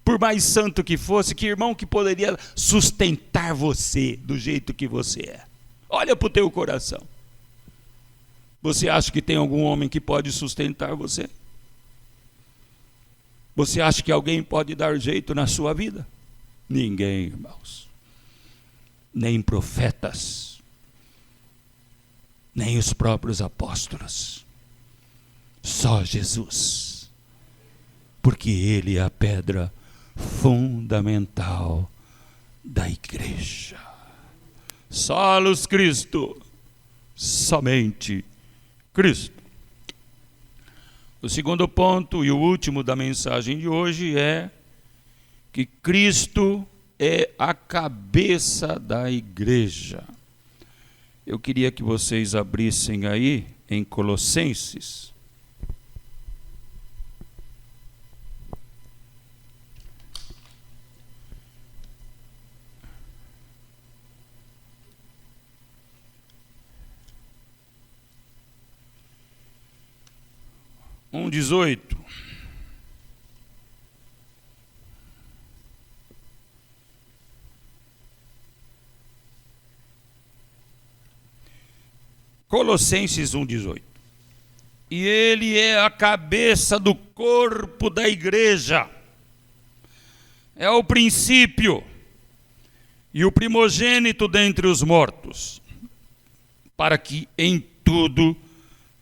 Por mais santo que fosse, que irmão que poderia sustentar você do jeito que você é? Olha para o teu coração. Você acha que tem algum homem que pode sustentar você? Você acha que alguém pode dar jeito na sua vida? Ninguém, irmãos. Nem profetas, nem os próprios apóstolos. Só Jesus. Porque Ele é a pedra fundamental da igreja. Solos Cristo. Somente Cristo. O segundo ponto e o último da mensagem de hoje é que Cristo é a cabeça da igreja. Eu queria que vocês abrissem aí em Colossenses. Um 18. Colossenses 1,18. E Ele é a cabeça do corpo da igreja. É o princípio e o primogênito dentre os mortos, para que em tudo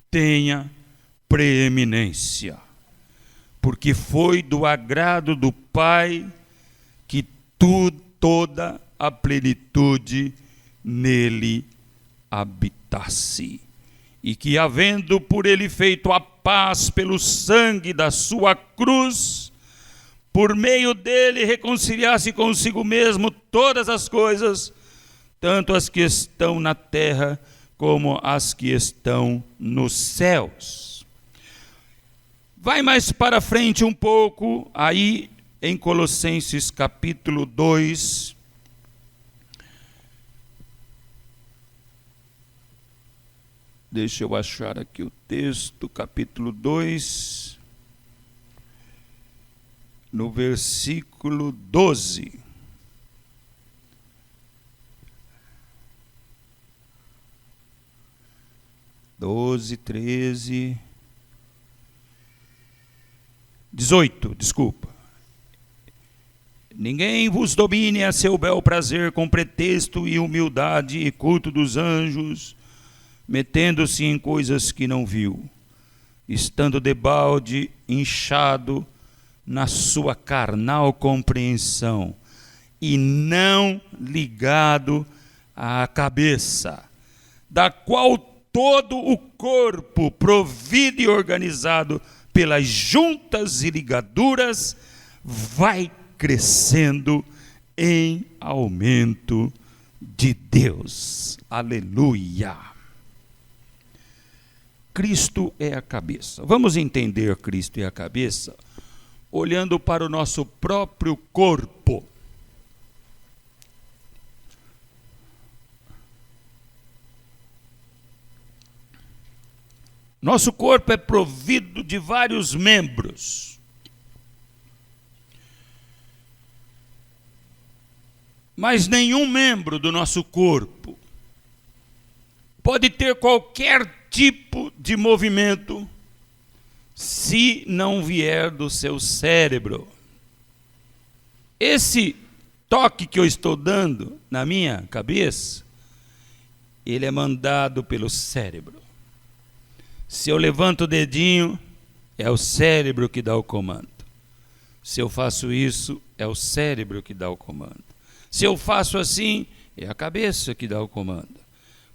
tenha preeminência, porque foi do agrado do Pai que toda a plenitude nele habitasse, e que, havendo por ele feito a paz pelo sangue da sua cruz, por meio dele reconciliasse consigo mesmo todas as coisas, tanto as que estão na terra como as que estão nos céus. Vai mais para frente um pouco, aí em Colossenses capítulo 2. Deixa eu achar aqui o texto, capítulo 2, no versículo 12. Doze, 13... 18, desculpa. Ninguém vos domine a seu bel prazer com pretexto e humildade e culto dos anjos, metendo-se em coisas que não viu, estando debalde inchado na sua carnal compreensão, e não ligado à cabeça, da qual todo o corpo, provido e organizado pelas juntas e ligaduras, vai crescendo em aumento de Deus. Aleluia! Cristo é a cabeça. Vamos entender Cristo é a cabeça olhando para o nosso próprio corpo. Nosso corpo é provido de vários membros. Mas nenhum membro do nosso corpo pode ter qualquer tipo de movimento se não vier do seu cérebro. Esse toque que eu estou dando na minha cabeça, ele é mandado pelo cérebro. Se eu levanto o dedinho, é o cérebro que dá o comando. Se eu faço isso, é o cérebro que dá o comando. Se eu faço assim, é a cabeça que dá o comando.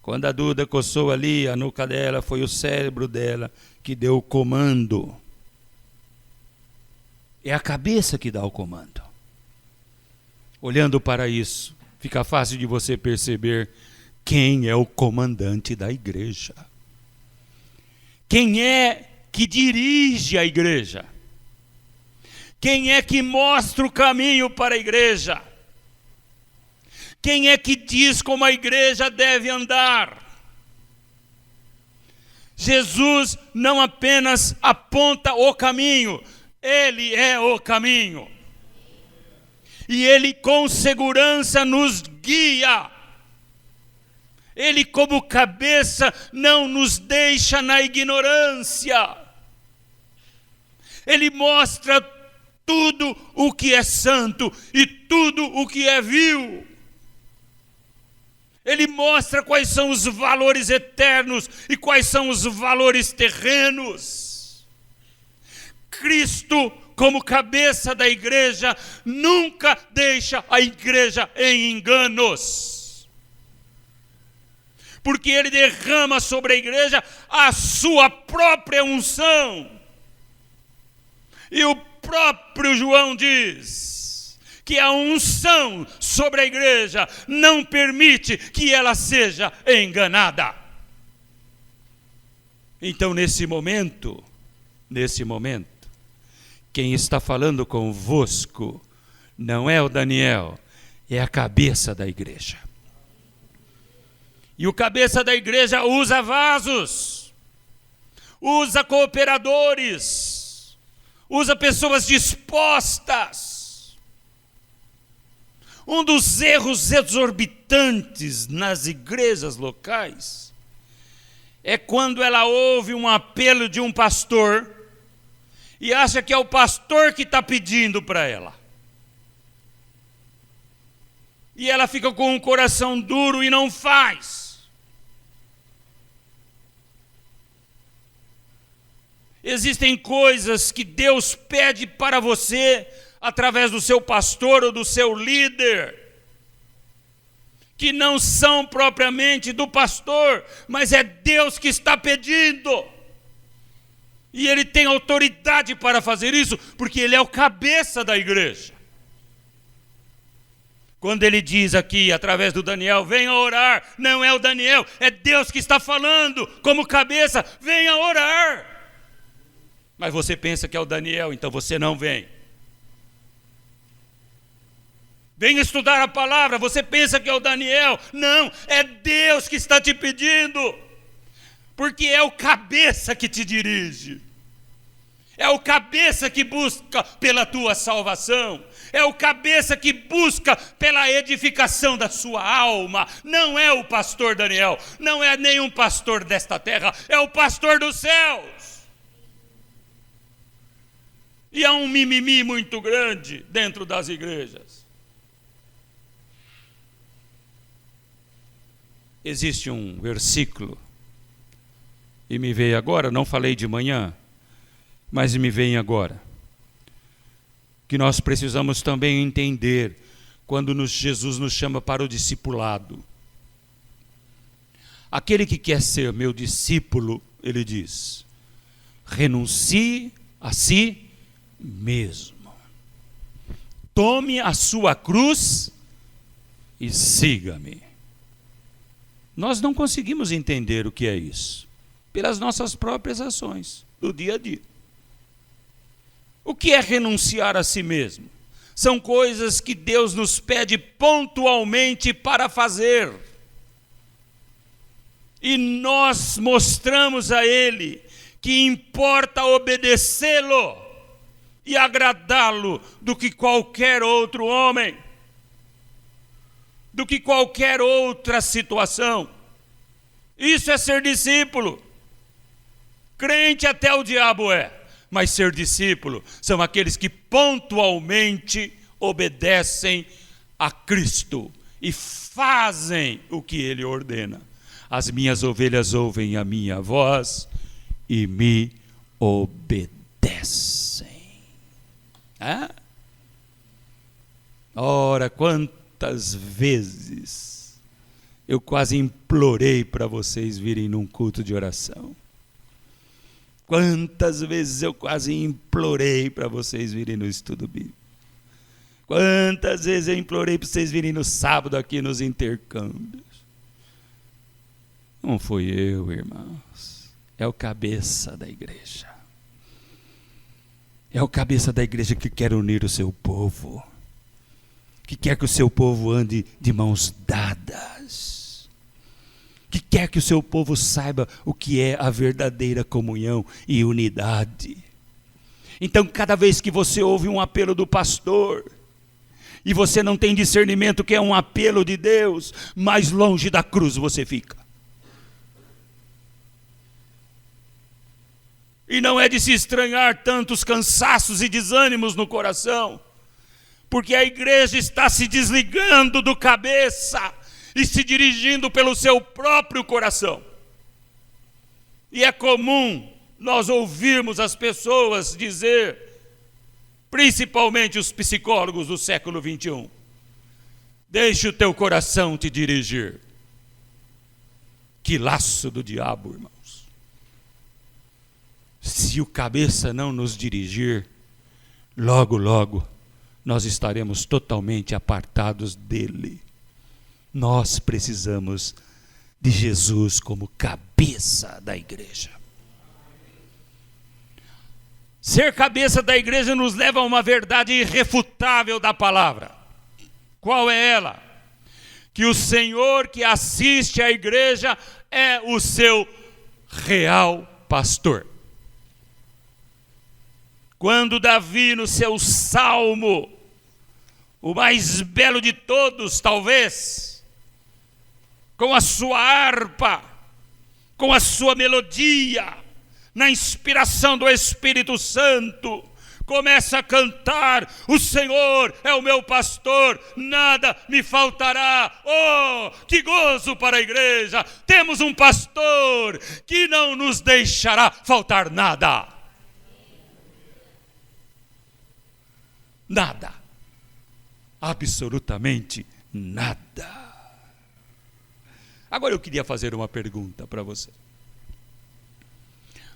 Quando a Duda coçou ali a nuca dela, foi o cérebro dela que deu o comando. É a cabeça que dá o comando. Olhando para isso, fica fácil de você perceber quem é o comandante da igreja. Quem é que dirige a igreja? Quem é que mostra o caminho para a igreja? Quem é que diz como a igreja deve andar? Jesus não apenas aponta o caminho, Ele é o caminho. E Ele com segurança nos guia. Ele como cabeça não nos deixa na ignorância. Ele mostra tudo o que é santo e tudo o que é vil. Ele mostra quais são os valores eternos e quais são os valores terrenos. Cristo, como cabeça da igreja, nunca deixa a igreja em enganos. Porque Ele derrama sobre a igreja a sua própria unção. E o próprio João diz que a unção sobre a igreja não permite que ela seja enganada. Então, nesse momento, quem está falando convosco não é o Daniel, é a cabeça da igreja. E o cabeça da igreja usa vasos, usa cooperadores, usa pessoas dispostas. Um dos erros exorbitantes nas igrejas locais é quando ela ouve um apelo de um pastor e acha que é o pastor que está pedindo para ela. E ela fica com um coração duro e não faz. Existem coisas que Deus pede para você através do seu pastor ou do seu líder, que não são propriamente do pastor, mas é Deus que está pedindo. E Ele tem autoridade para fazer isso, porque Ele é o cabeça da igreja. Quando Ele diz aqui, através do Daniel, venha orar, não é o Daniel, é Deus que está falando, como cabeça, venha orar. Mas você pensa que é o Daniel, então você não vem. Venha estudar a palavra, você pensa que é o Daniel. Não, é Deus que está te pedindo. Porque é o cabeça que te dirige. É o cabeça que busca pela tua salvação. É o cabeça que busca pela edificação da sua alma. Não é o pastor Daniel, não é nenhum pastor desta terra, é o pastor dos céus. E há um mimimi muito grande dentro das igrejas. Existe um versículo, e me veio agora, não falei de manhã, mas me vem agora, que nós precisamos também entender quando Jesus nos chama para o discipulado. Aquele que quer ser meu discípulo, ele diz, renuncie a si mesmo, tome a sua cruz e siga-me. Nós não conseguimos entender o que é isso pelas nossas próprias ações do dia a dia. O que é renunciar a si mesmo? São coisas que Deus nos pede pontualmente para fazer. E nós mostramos a Ele que importa obedecê-lo e agradá-lo do que qualquer outro homem, do que qualquer outra situação. Isso é ser discípulo. Crente até o diabo é, mas ser discípulo são aqueles que pontualmente obedecem a Cristo e fazem o que Ele ordena. As minhas ovelhas ouvem a minha voz e me obedecem. Ora, quantas vezes eu quase implorei para vocês virem num culto de oração. Quantas vezes eu quase implorei para vocês virem no estudo bíblico. Quantas vezes eu implorei para vocês virem no sábado aqui nos intercâmbios. Não fui eu, irmãos. É o cabeça da igreja. É o cabeça da igreja que quer unir o seu povo, que quer que o seu povo ande de mãos dadas, que quer que o seu povo saiba o que é a verdadeira comunhão e unidade. Então, cada vez que você ouve um apelo do pastor, e você não tem discernimento que é um apelo de Deus, mais longe da cruz você fica. E não é de se estranhar tantos cansaços e desânimos no coração, porque a igreja está se desligando do cabeça e se dirigindo pelo seu próprio coração. E é comum nós ouvirmos as pessoas dizer, principalmente os psicólogos do século 21, deixe o teu coração te dirigir. Que laço do diabo, irmãos. Se o cabeça não nos dirigir, logo, logo, nós estaremos totalmente apartados dele. Nós precisamos de Jesus como cabeça da igreja. Ser cabeça da igreja nos leva a uma verdade irrefutável da palavra. Qual é ela? Que o Senhor que assiste à igreja é o seu real pastor. Quando Davi, no seu salmo, o mais belo de todos, talvez, com a sua harpa, com a sua melodia, na inspiração do Espírito Santo, começa a cantar, o Senhor é o meu pastor, nada me faltará. Oh, que gozo para a igreja, temos um pastor que não nos deixará faltar nada. Nada, absolutamente nada. Agora eu queria fazer uma pergunta para você.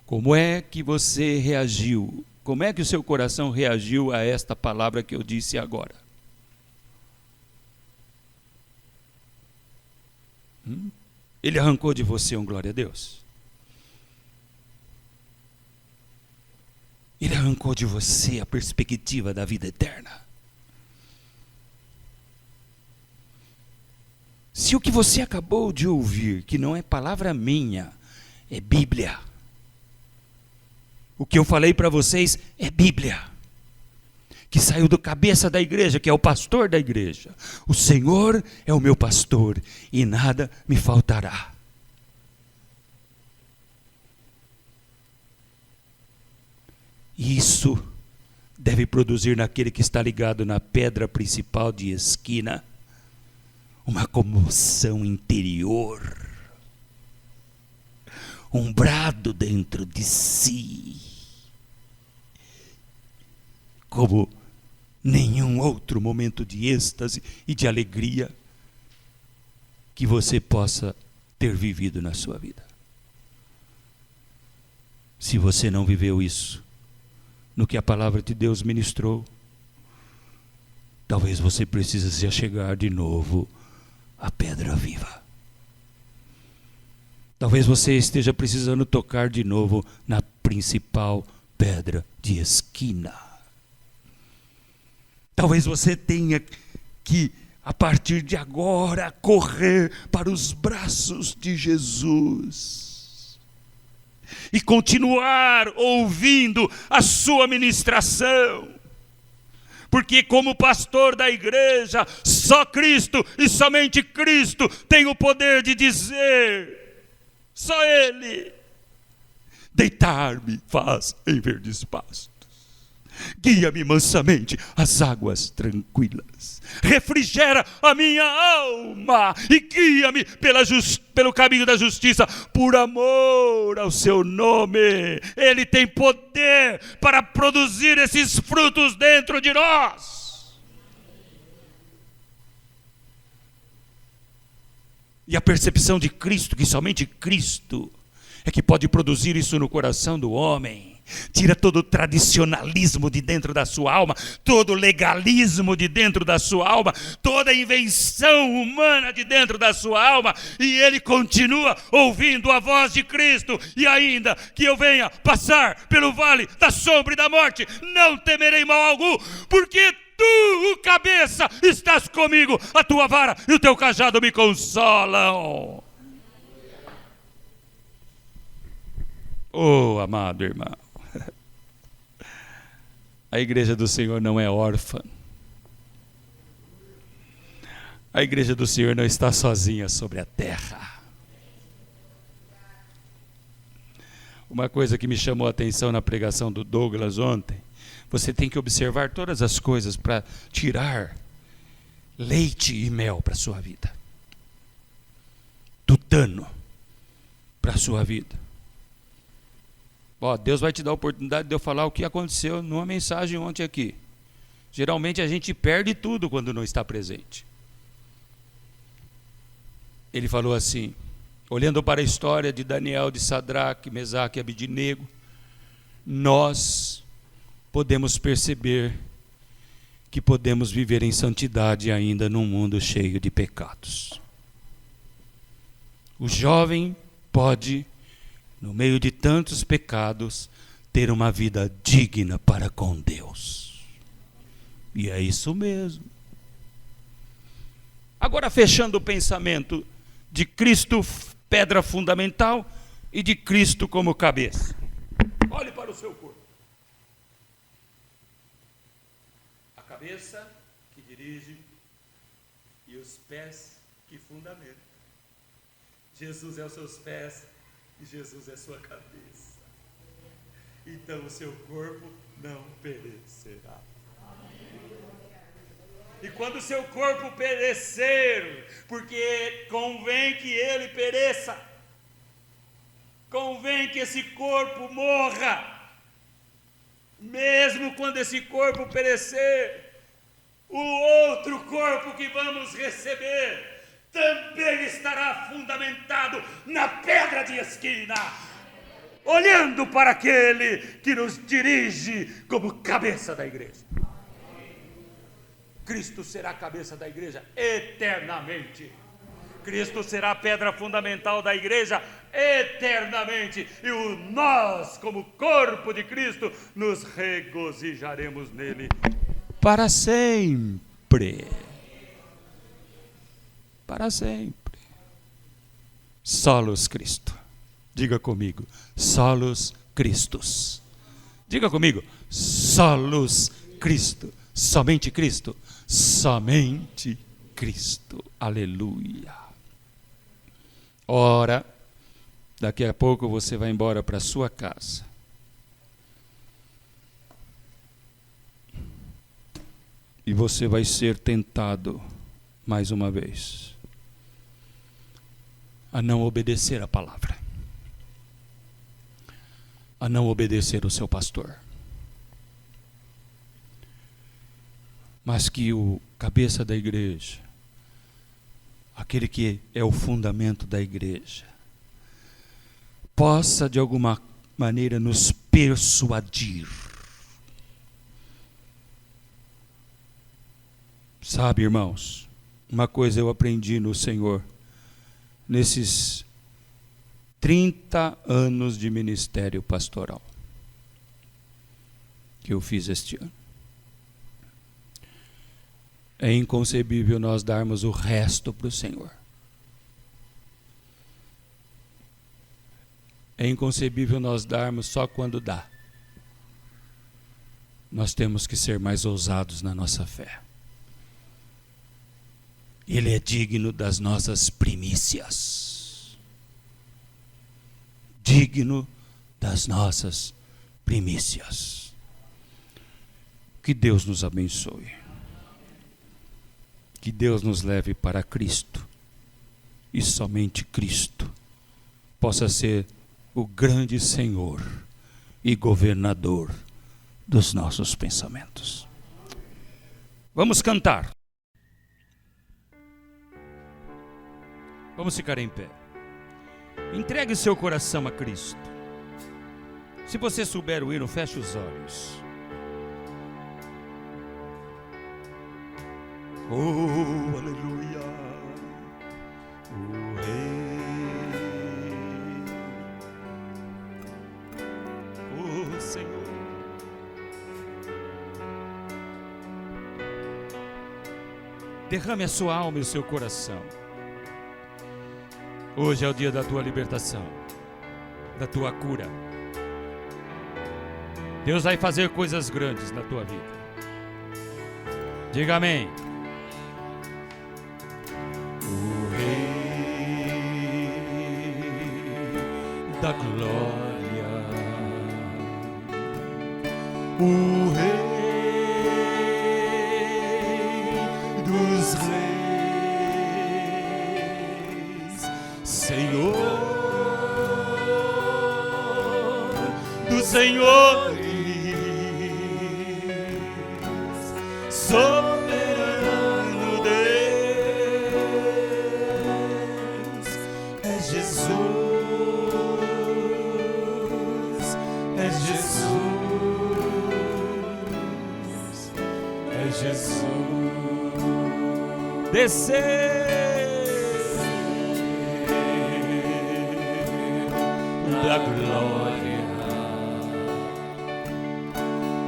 Como é que você reagiu? Como é que o seu coração reagiu a esta palavra que eu disse agora? Ele arrancou de você um glória a Deus? Ele arrancou de você a perspectiva da vida eterna? Se o que você acabou de ouvir, que não é palavra minha, é Bíblia. O que eu falei para vocês é Bíblia. Que saiu do cabeça da igreja, que é o pastor da igreja. O Senhor é o meu pastor e nada me faltará. Isso deve produzir naquele que está ligado na pedra principal de esquina uma comoção interior, um brado dentro de si, como nenhum outro momento de êxtase e de alegria que você possa ter vivido na sua vida. Se você não viveu isso, no que a palavra de Deus ministrou, talvez você precise se achegar de novo à pedra viva. Talvez você esteja precisando tocar de novo na principal pedra de esquina. Talvez você tenha que, a partir de agora, correr para os braços de Jesus e continuar ouvindo a sua ministração. Porque como pastor da igreja, só Cristo e somente Cristo tem o poder de dizer, só Ele, deitar-me faz em verdes pastos, guia-me mansamente às águas tranquilas, refrigera a minha alma e guia-me pelo caminho da justiça, por amor ao seu nome. Ele tem poder para produzir esses frutos dentro de nós. E a percepção de Cristo, que somente Cristo é que pode produzir isso no coração do homem, tira todo o tradicionalismo de dentro da sua alma, todo o legalismo de dentro da sua alma, toda a invenção humana de dentro da sua alma, e ele continua ouvindo a voz de Cristo. E ainda que eu venha passar pelo vale da sombra e da morte, não temerei mal algum, porque tu, o cabeça, estás comigo, a tua vara e o teu cajado me consolam. Oh, amado irmão, a igreja do Senhor não é órfã. A igreja do Senhor não está sozinha sobre a terra. Uma coisa que me chamou a atenção na pregação do Douglas ontem, você tem que observar todas as coisas para tirar leite e mel para a sua vida, tutano para a sua vida. Deus vai te dar a oportunidade de eu falar o que aconteceu numa mensagem ontem aqui. Geralmente a gente perde tudo quando não está presente. Ele falou assim, olhando para a história de Daniel, de Sadraque, Mesaque e Abidnego, nós podemos perceber que podemos viver em santidade ainda num mundo cheio de pecados. O jovem pode, no meio de tantos pecados, ter uma vida digna para com Deus. E é isso mesmo. Agora, fechando o pensamento de Cristo, pedra fundamental, e de Cristo como cabeça. Olhe para o seu corpo. A cabeça que dirige e os pés que fundamentam. Jesus é os seus pés e Jesus é sua cabeça. Então o seu corpo não perecerá. E quando o seu corpo perecer, porque convém que ele pereça, convém que esse corpo morra, mesmo quando esse corpo perecer, o outro corpo que vamos receber também estará fundamentado na pedra de esquina, olhando para aquele que nos dirige como cabeça da igreja. Cristo será a cabeça da igreja eternamente. Cristo será a pedra fundamental da igreja eternamente. E nós, como corpo de Cristo, nos regozijaremos nele para sempre. Para sempre. Solos Cristo. Diga comigo, solos Christus. Diga comigo, solos Cristo. Somente Cristo. Somente Cristo. Aleluia. Ora, daqui a pouco você vai embora para a sua casa. E você vai ser tentado mais uma vez a não obedecer a palavra, a não obedecer o seu pastor, mas que o cabeça da igreja, aquele que é o fundamento da igreja, possa de alguma maneira nos persuadir. Sabe, irmãos, uma coisa eu aprendi no Senhor nesses 30 anos de ministério pastoral que eu fiz este ano. É inconcebível nós darmos o resto para o Senhor. É inconcebível nós darmos só quando dá. Nós temos que ser mais ousados na nossa fé. Ele é digno das nossas primícias. Digno das nossas primícias. Que Deus nos abençoe. Que Deus nos leve para Cristo. E somente Cristo possa ser o grande Senhor e governador dos nossos pensamentos. Vamos cantar. Vamos ficar em pé. Entregue seu coração a Cristo. Se você souber o hino, feche os olhos. Oh, aleluia. O Rei. Oh, Senhor. Derrame a sua alma e o seu coração. Hoje é o dia da tua libertação, da tua cura. Deus vai fazer coisas grandes na tua vida. Diga amém. O Rei da glória, o Rei dos reis, Senhor dos senhores, soberano Deus, é Jesus, é Jesus, é Jesus. Descer da glória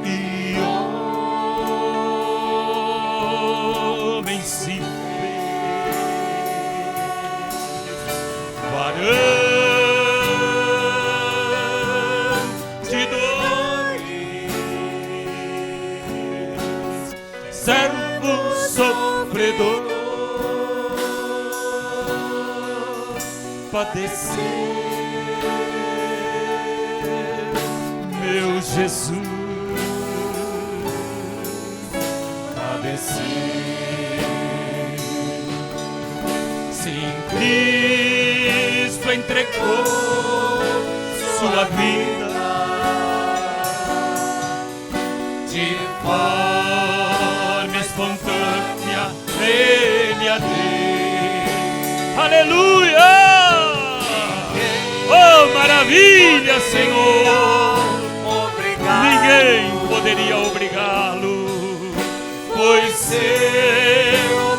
e homem se fez varão de dores, servo sofredor, padecer. Meu Jesus padecer. Sim, Cristo entregou sua vida de forma espontânea, Ele a deu. Aleluia! Oh, maravilha, Senhor! Ninguém poderia obrigá-lo, pois seu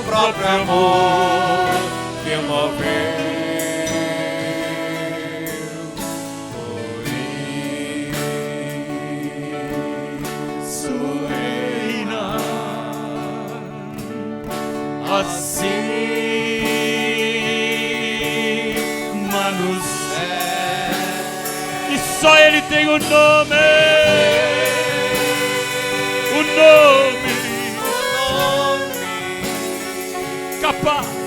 próprio amor que o moveu. Por isso reina acima nos céus, e só Ele tem o nome. O nome capaz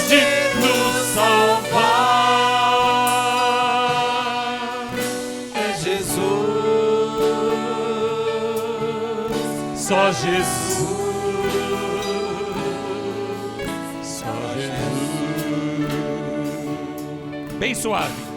de nos salvar. É Jesus, só Jesus, só Jesus. Bem suave.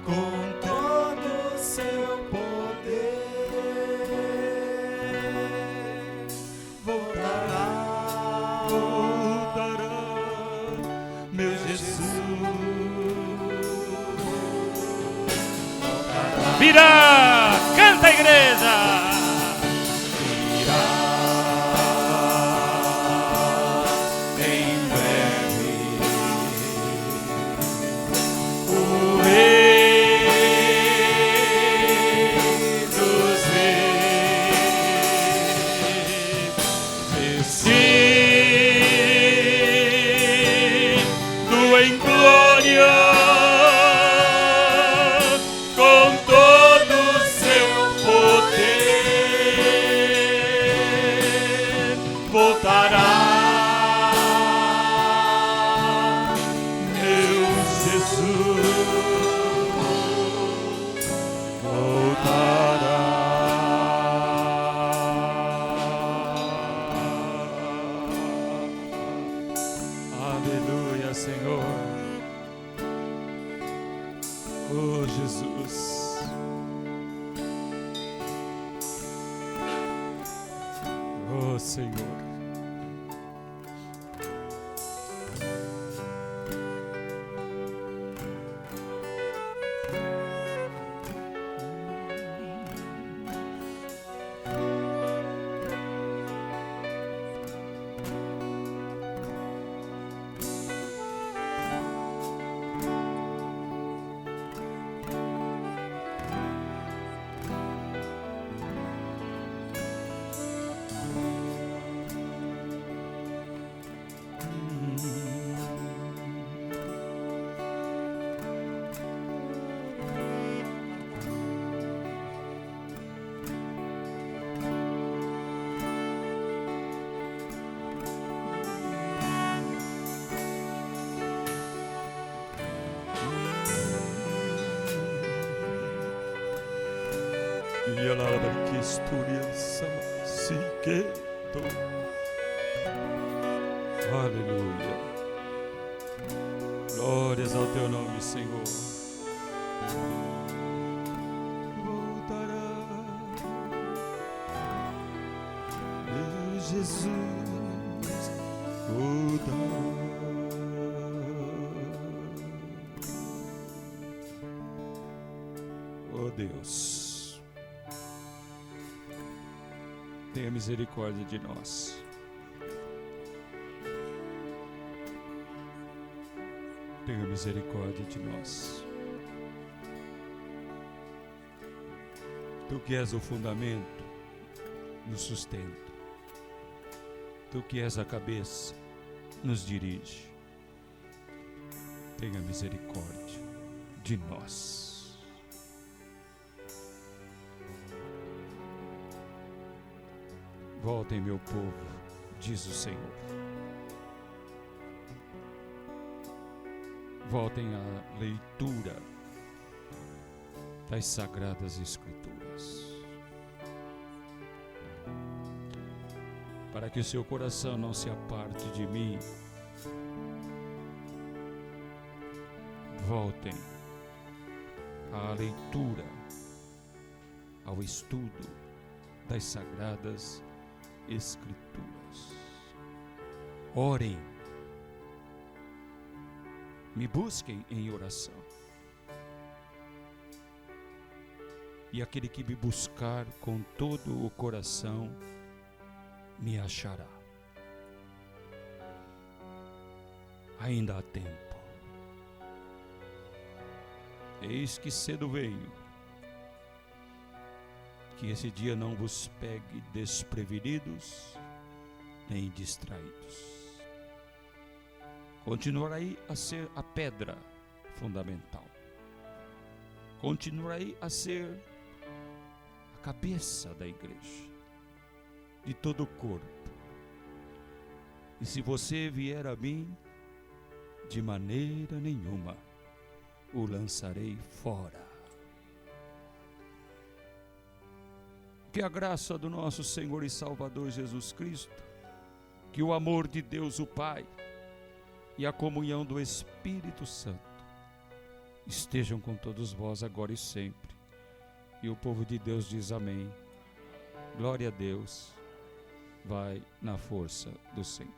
Com todo o seu poder. Virá, canta a igreja. Virá em breve o Rei dos Reis, descido em glória. Aleluia, Senhor. Oh, Jesus. Oh, Senhor. E a larga que história se quedou. Aleluia. Glórias ao teu nome, Senhor. Voltará Jesus, voltará. Oh Deus, tenha misericórdia de nós. Tenha misericórdia de nós. Tu que és o fundamento, nos sustenta. Tu que és a cabeça, nos dirige. Tenha misericórdia de nós. Voltem, meu povo, diz o Senhor. Voltem à leitura das Sagradas Escrituras, para que o seu coração não se aparte de mim. Voltem à leitura, ao estudo das Sagradas Escrituras. Orem, me busquem em oração, e aquele que me buscar com todo o coração me achará. Ainda há tempo. Eis que cedo venho. Que esse dia não vos pegue desprevenidos nem distraídos. Continuarei a ser a pedra fundamental. Continuarei a ser a cabeça da igreja, de todo o corpo. E se você vier a mim, de maneira nenhuma o lançarei fora. Que a graça do nosso Senhor e Salvador Jesus Cristo, que o amor de Deus o Pai e a comunhão do Espírito Santo estejam com todos vós agora e sempre. E o povo de Deus diz amém. Glória a Deus. Vai na força do Senhor.